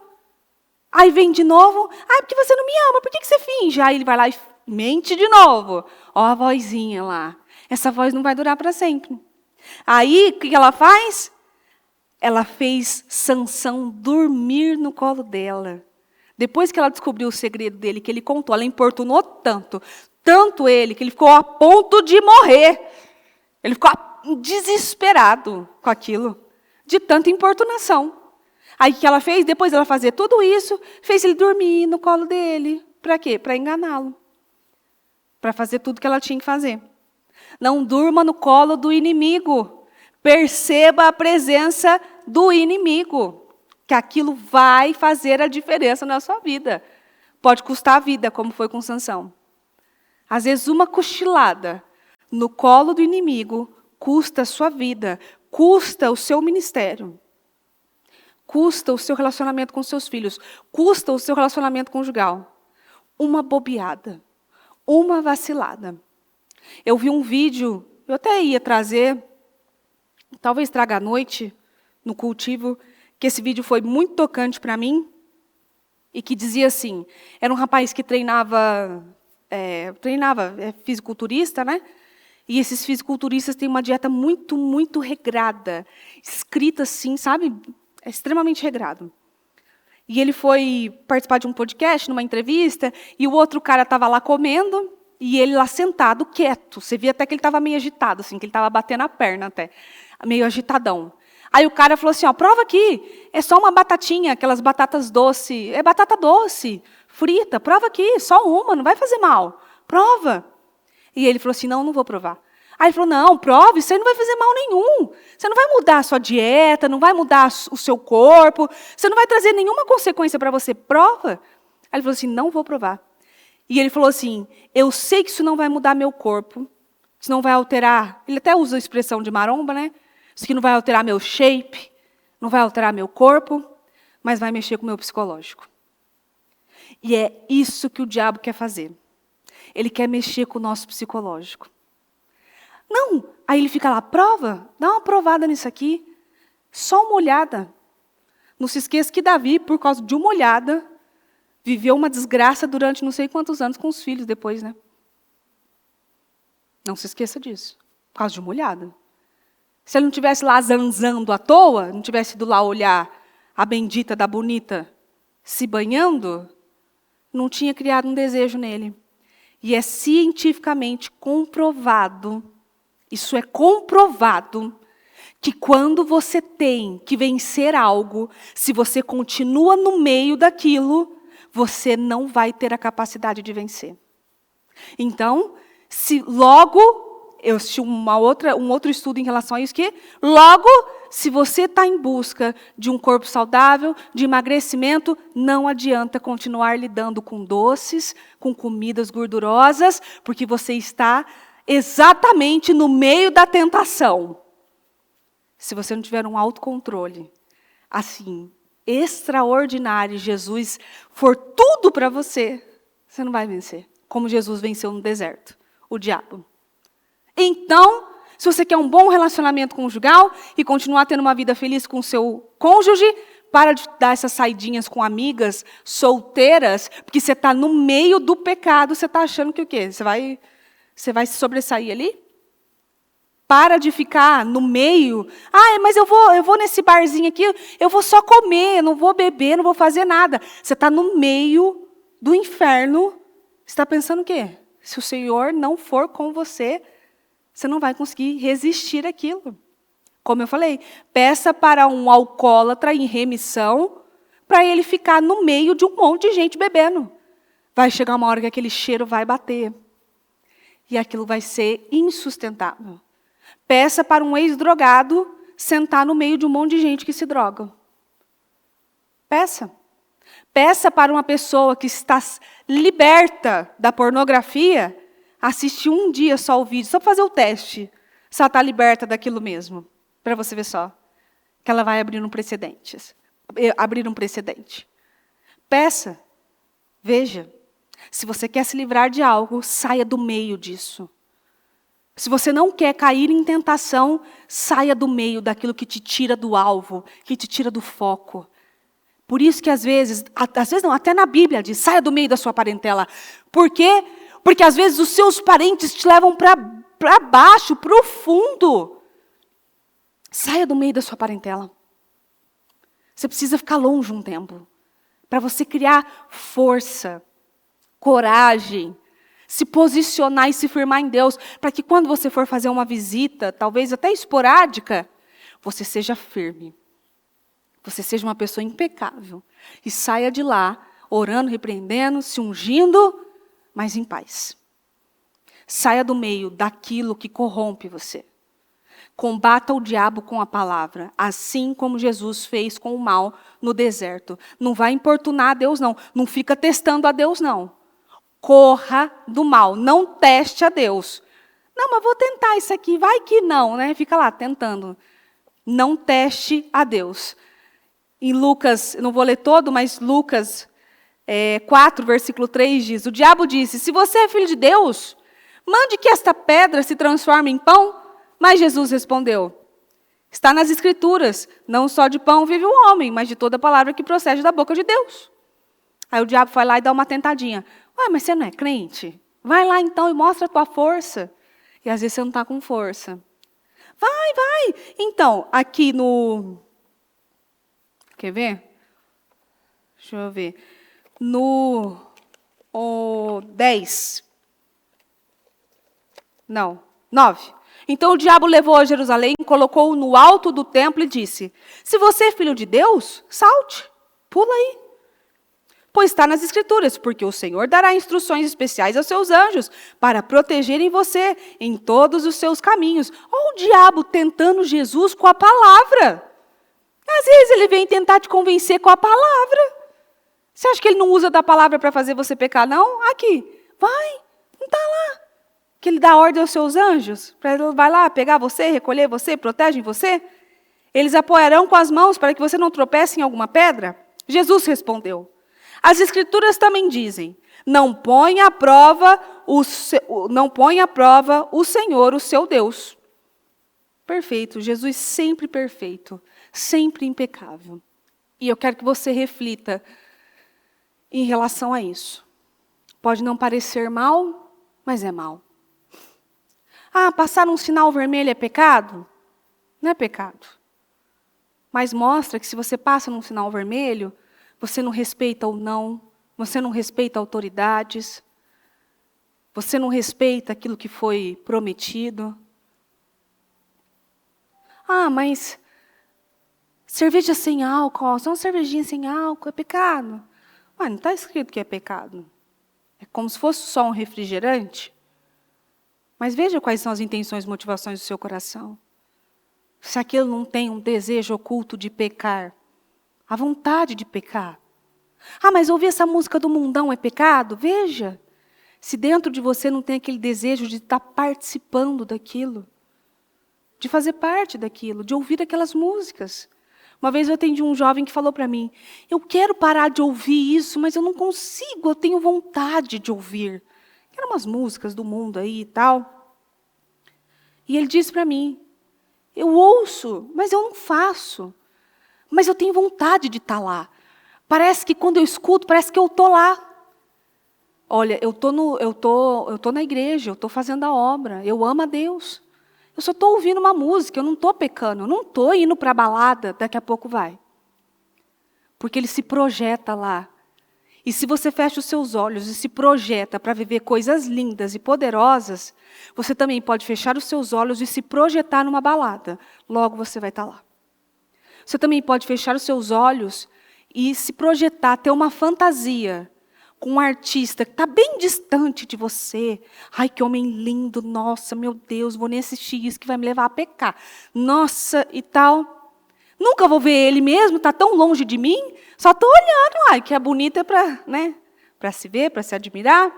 Aí vem de novo, porque você não me ama, por que você finge? Aí ele vai lá e mente de novo. Ó a vozinha lá. Essa voz não vai durar para sempre. Aí, o que ela faz? Ela fez Sansão dormir no colo dela. Depois que ela descobriu o segredo dele, que ele contou, ela importunou tanto ele, que ele ficou a ponto de morrer. Ele ficou desesperado com aquilo, de tanta importunação. Aí o que ela fez? Depois dela fazer tudo isso, fez ele dormir no colo dele. Para quê? Para enganá-lo. Para fazer tudo que ela tinha que fazer. Não durma no colo do inimigo. Perceba a presença do inimigo. Que aquilo vai fazer a diferença na sua vida. Pode custar a vida, como foi com Sansão. Às vezes uma cochilada no colo do inimigo custa a sua vida, custa o seu ministério. Custa o seu relacionamento com seus filhos. Custa o seu relacionamento conjugal. Uma bobeada. Uma vacilada. Eu vi um vídeo, eu até ia trazer, talvez traga à noite, no cultivo, que esse vídeo foi muito tocante para mim, e que dizia assim, era um rapaz que treinava fisiculturista, né? E esses fisiculturistas têm uma dieta muito, muito regrada, escrita assim, sabe? É extremamente regrado. E ele foi participar de um podcast, numa entrevista, e o outro cara estava lá comendo, e ele lá sentado, quieto. Você via até que ele estava meio agitado, assim, que ele estava batendo a perna até, meio agitadão. Aí o cara falou assim, prova aqui, é só uma batatinha, aquelas batatas doce, é batata doce, frita, prova aqui, só uma, não vai fazer mal, prova. E ele falou assim, não vou provar. Aí ele falou, não, prove, isso aí não vai fazer mal nenhum. Você não vai mudar a sua dieta, não vai mudar o seu corpo, você não vai trazer nenhuma consequência para você, prova. Aí ele falou assim, não vou provar. E ele falou assim, eu sei que isso não vai mudar meu corpo, isso não vai alterar, ele até usa a expressão de maromba, né? Isso aqui não vai alterar meu shape, não vai alterar meu corpo, mas vai mexer com o meu psicológico. E é isso que o diabo quer fazer. Ele quer mexer com o nosso psicológico. Não, aí ele fica lá, prova, dá uma provada nisso aqui, só uma olhada. Não se esqueça que Davi, por causa de uma olhada, viveu uma desgraça durante não sei quantos anos com os filhos depois, né? Não se esqueça disso, por causa de uma olhada. Se ele não estivesse lá zanzando à toa, não tivesse ido lá olhar a bendita da bonita se banhando, não tinha criado um desejo nele. E é cientificamente comprovado, isso é comprovado, que quando você tem que vencer algo, se você continua no meio daquilo, você não vai ter a capacidade de vencer. Então, se logo, eu assisti um outro estudo em relação a isso, que logo, se você está em busca de um corpo saudável, de emagrecimento, não adianta continuar lidando com doces, com comidas gordurosas, porque você está exatamente no meio da tentação. Se você não tiver um autocontrole, assim, extraordinário, Jesus for tudo para você, você não vai vencer. Como Jesus venceu no deserto, o diabo. Então, se você quer um bom relacionamento conjugal e continuar tendo uma vida feliz com o seu cônjuge, para de dar essas saidinhas com amigas solteiras, porque você está no meio do pecado, você está achando que o quê? Você vai se sobressair ali? Para de ficar no meio. Mas eu vou nesse barzinho aqui, eu vou só comer, não vou beber, não vou fazer nada. Você está no meio do inferno. Você está pensando o quê? Se o Senhor não for com você, você não vai conseguir resistir àquilo. Como eu falei, peça para um alcoólatra em remissão, para ele ficar no meio de um monte de gente bebendo. Vai chegar uma hora que aquele cheiro vai bater. E aquilo vai ser insustentável. Peça para um ex-drogado sentar no meio de um monte de gente que se droga. Peça. Peça para uma pessoa que está liberta da pornografia assistir um dia só o vídeo, só para fazer o teste, se ela está liberta daquilo mesmo. Para você ver só, que ela vai abrir um precedente. Peça, veja. Se você quer se livrar de algo, saia do meio disso. Se você não quer cair em tentação, saia do meio daquilo que te tira do alvo, que te tira do foco. Por isso que às vezes não, até na Bíblia diz, saia do meio da sua parentela. Por quê? Porque às vezes os seus parentes te levam para baixo, para o fundo. Saia do meio da sua parentela. Você precisa ficar longe um tempo, para você criar força, coragem, se posicionar e se firmar em Deus, para que quando você for fazer uma visita, talvez até esporádica, você seja firme. Você seja uma pessoa impecável. E saia de lá, orando, repreendendo, se ungindo, mas em paz. Saia do meio daquilo que corrompe você. Combata o diabo com a palavra, assim como Jesus fez com o mal no deserto. Não vai importunar a Deus, não. Não fica testando a Deus, não. Corra do mal, não teste a Deus. Não, mas vou tentar isso aqui, vai que não, né? Fica lá tentando. Não teste a Deus. Em Lucas, não vou ler todo, mas Lucas 4, versículo 3 diz, o diabo disse, se você é filho de Deus, mande que esta pedra se transforme em pão. Mas Jesus respondeu, está nas Escrituras, não só de pão vive o homem, mas de toda palavra que procede da boca de Deus. Aí o diabo vai lá e dá uma tentadinha. Ué, mas você não é crente? Vai lá então e mostra a tua força. E às vezes você não está com força. Vai. Então, aqui no... Quer ver? Deixa eu ver. No 10. Não, 9. Então o diabo levou a Jerusalém, colocou-o no alto do templo e disse, se você é filho de Deus, salte, pula aí. Pois está nas Escrituras, porque o Senhor dará instruções especiais aos seus anjos para protegerem você em todos os seus caminhos. Olha o diabo tentando Jesus com a palavra. Às vezes ele vem tentar te convencer com a palavra. Você acha que ele não usa da palavra para fazer você pecar, não? Aqui, vai, não está lá. Que ele dá ordem aos seus anjos, para ele vai lá pegar você, recolher você, protegem você. Eles apoiarão com as mãos para que você não tropece em alguma pedra? Jesus respondeu, as Escrituras também dizem, não põe à prova o Senhor, o seu Deus. Perfeito, Jesus sempre perfeito, sempre impecável. E eu quero que você reflita em relação a isso. Pode não parecer mal, mas é mal. Ah, passar um sinal vermelho é pecado? Não é pecado. Mas mostra que se você passa num sinal vermelho, você não respeita o não, você não respeita autoridades, você não respeita aquilo que foi prometido. Ah, mas cerveja sem álcool, só uma cervejinha sem álcool, é pecado? Mas não está escrito que é pecado. É como se fosse só um refrigerante. Mas veja quais são as intenções e motivações do seu coração. Se aquilo não tem um desejo oculto de pecar, a vontade de pecar. Ah, mas ouvir essa música do mundão é pecado? Veja, se dentro de você não tem aquele desejo de estar participando daquilo, de fazer parte daquilo, de ouvir aquelas músicas. Uma vez eu atendi um jovem que falou para mim, eu quero parar de ouvir isso, mas eu não consigo, eu tenho vontade de ouvir. Eram umas músicas do mundo aí e tal. E ele disse para mim, eu ouço, mas eu não faço. Mas eu tenho vontade de estar lá. Parece que quando eu escuto, parece que eu estou lá. Olha, eu tô na igreja, eu estou fazendo a obra, eu amo a Deus. Eu só estou ouvindo uma música, eu não estou pecando, eu não estou indo para a balada, daqui a pouco vai. Porque ele se projeta lá. E se você fecha os seus olhos e se projeta para viver coisas lindas e poderosas, você também pode fechar os seus olhos e se projetar numa balada. Logo você vai estar lá. Você também pode fechar os seus olhos e se projetar, ter uma fantasia com um artista que está bem distante de você. Ai, que homem lindo, nossa, meu Deus, vou nem assistir isso que vai me levar a pecar. Nossa, e tal. Nunca vou ver ele mesmo, está tão longe de mim. Só estou olhando, ai, que é bonita para, né, para se ver, para se admirar.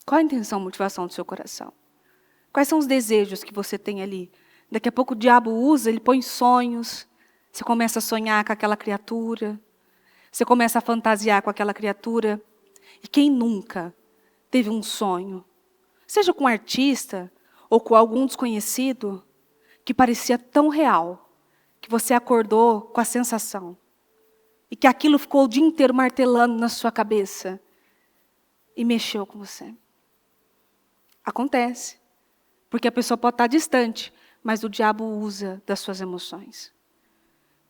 Qual a intenção, a motivação do seu coração? Quais são os desejos que você tem ali? Daqui a pouco o diabo usa, ele põe sonhos. Você começa a sonhar com aquela criatura. Você começa a fantasiar com aquela criatura. E quem nunca teve um sonho, seja com um artista ou com algum desconhecido, que parecia tão real, que você acordou com a sensação, e que aquilo ficou o dia inteiro martelando na sua cabeça, e mexeu com você? Acontece, porque a pessoa pode estar distante, mas o diabo usa das suas emoções.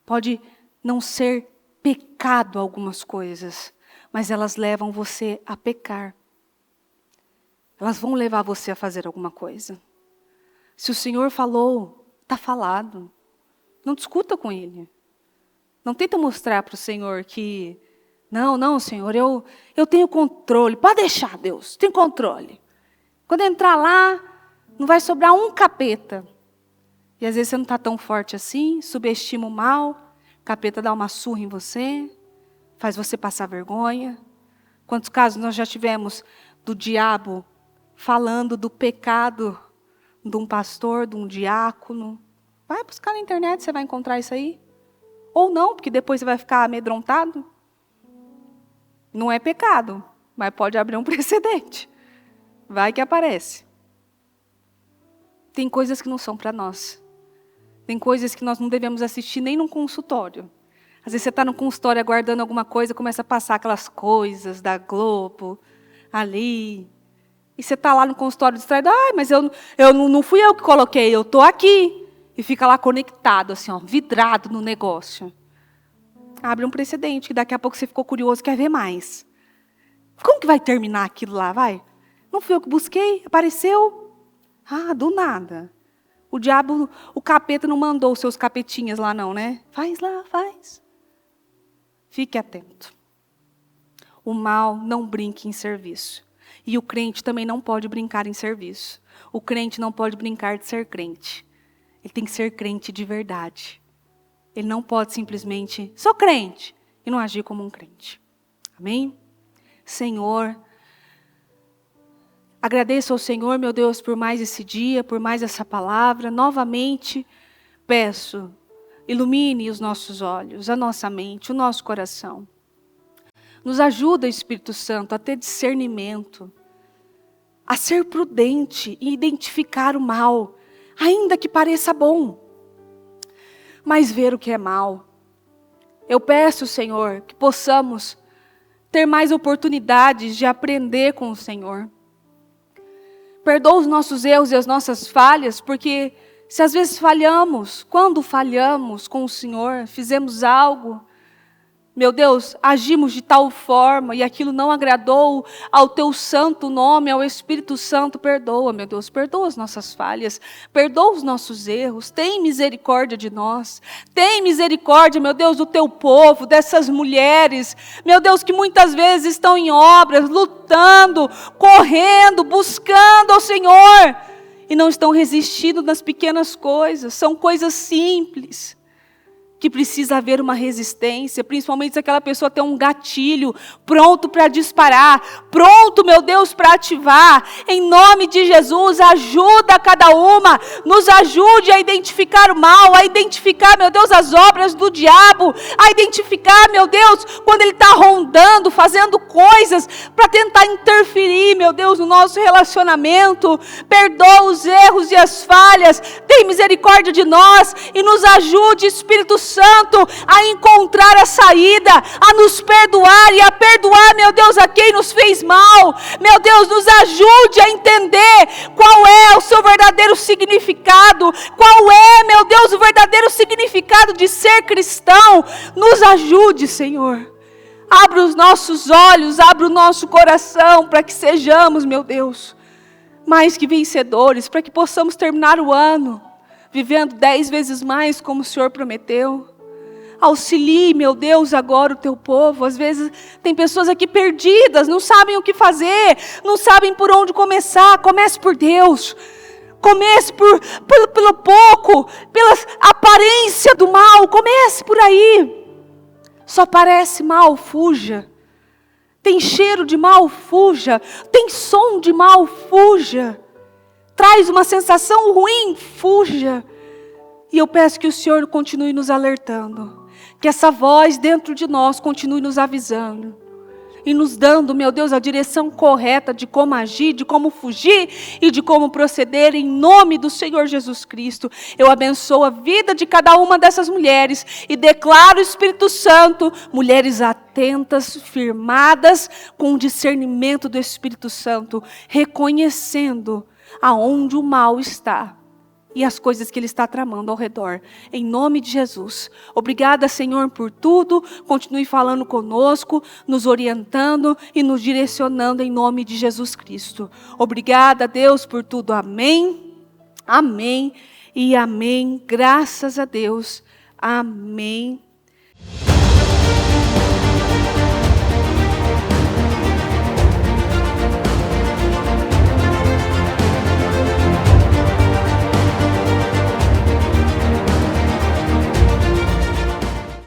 Pode não ser pecado algumas coisas, mas elas levam você a pecar. Elas vão levar você a fazer alguma coisa. Se o Senhor falou, está falado. Não discuta com Ele. Não tenta mostrar para o Senhor que, não, Senhor, eu tenho controle. Pode deixar, Deus, tem controle. Quando entrar lá, não vai sobrar um capeta. E às vezes você não está tão forte assim, subestima o mal, o capeta dá uma surra em você, faz você passar vergonha. Quantos casos nós já tivemos do diabo falando do pecado de um pastor, de um diácono? Vai buscar na internet, você vai encontrar isso aí. Ou não, porque depois você vai ficar amedrontado. Não é pecado, mas pode abrir um precedente. Vai que aparece. Tem coisas que não são para nós. Tem coisas que nós não devemos assistir nem num consultório. Às vezes você está no consultório aguardando alguma coisa, começa a passar aquelas coisas da Globo, ali. E você está lá no consultório distraído. Ai, mas não fui eu que coloquei, eu estou aqui. E fica lá conectado, assim, ó, vidrado no negócio. Abre um precedente, que daqui a pouco você ficou curioso, quer ver mais. Como que vai terminar aquilo lá, vai? Não fui eu que busquei, apareceu. Ah, do nada. O diabo, o capeta não mandou os seus capetinhas lá não, né? Faz lá, faz. Fique atento. O mal não brinca em serviço. E o crente também não pode brincar em serviço. O crente não pode brincar de ser crente. Ele tem que ser crente de verdade. Ele não pode simplesmente, sou crente, e não agir como um crente. Amém? Senhor, agradeço ao Senhor, meu Deus, por mais esse dia, por mais essa palavra. Novamente, peço, ilumine os nossos olhos, a nossa mente, o nosso coração. Nos ajuda, Espírito Santo, a ter discernimento, a ser prudente e identificar o mal, ainda que pareça bom, mas ver o que é mal. Eu peço, Senhor, que possamos ter mais oportunidades de aprender com o Senhor. Perdoa os nossos erros e as nossas falhas, porque se às vezes falhamos, quando falhamos com o Senhor, fizemos algo, meu Deus, agimos de tal forma e aquilo não agradou ao Teu santo nome, ao Espírito Santo, perdoa, meu Deus, perdoa as nossas falhas, perdoa os nossos erros, tem misericórdia de nós, tem misericórdia, meu Deus, do Teu povo, dessas mulheres, meu Deus, que muitas vezes estão em obras, lutando, correndo, buscando ao Senhor, e não estão resistindo nas pequenas coisas, são coisas simples, que precisa haver uma resistência, principalmente se aquela pessoa tem um gatilho pronto para disparar, pronto, meu Deus, para ativar. Em nome de Jesus, ajuda cada uma, nos ajude a identificar o mal, a identificar, meu Deus, as obras do diabo, a identificar, meu Deus, quando ele está rondando, fazendo coisas para tentar interferir, meu Deus, no nosso relacionamento. Perdoa os erros e as falhas, tem misericórdia de nós e nos ajude, Espírito Santo, a encontrar a saída, a nos perdoar e a perdoar, meu Deus, a quem nos fez mal. Meu Deus, nos ajude a entender qual é o seu verdadeiro significado, qual é, meu Deus, o verdadeiro significado de ser cristão. Nos ajude, Senhor. Abra os nossos olhos, abra o nosso coração para que sejamos, meu Deus, mais que vencedores, para que possamos terminar o ano vivendo 10 vezes mais como o Senhor prometeu. Auxilie, meu Deus, agora o teu povo. Às vezes tem pessoas aqui perdidas, não sabem o que fazer, não sabem por onde começar. Comece por Deus. Comece pelo pouco, pela aparência do mal. Comece por aí. Só parece mal, fuja. Tem cheiro de mal, fuja. Tem som de mal, fuja. Traz uma sensação ruim, fuja. E eu peço que o Senhor continue nos alertando. Que essa voz dentro de nós continue nos avisando. E nos dando, meu Deus, a direção correta de como agir, de como fugir e de como proceder em nome do Senhor Jesus Cristo. Eu abençoo a vida de cada uma dessas mulheres e declaro o Espírito Santo, mulheres atentas, firmadas com o discernimento do Espírito Santo, reconhecendo aonde o mal está. E as coisas que Ele está tramando ao redor. Em nome de Jesus. Obrigada, Senhor, por tudo. Continue falando conosco, nos orientando e nos direcionando em nome de Jesus Cristo. Obrigada, Deus, por tudo. Amém, amém e amém. Graças a Deus. Amém.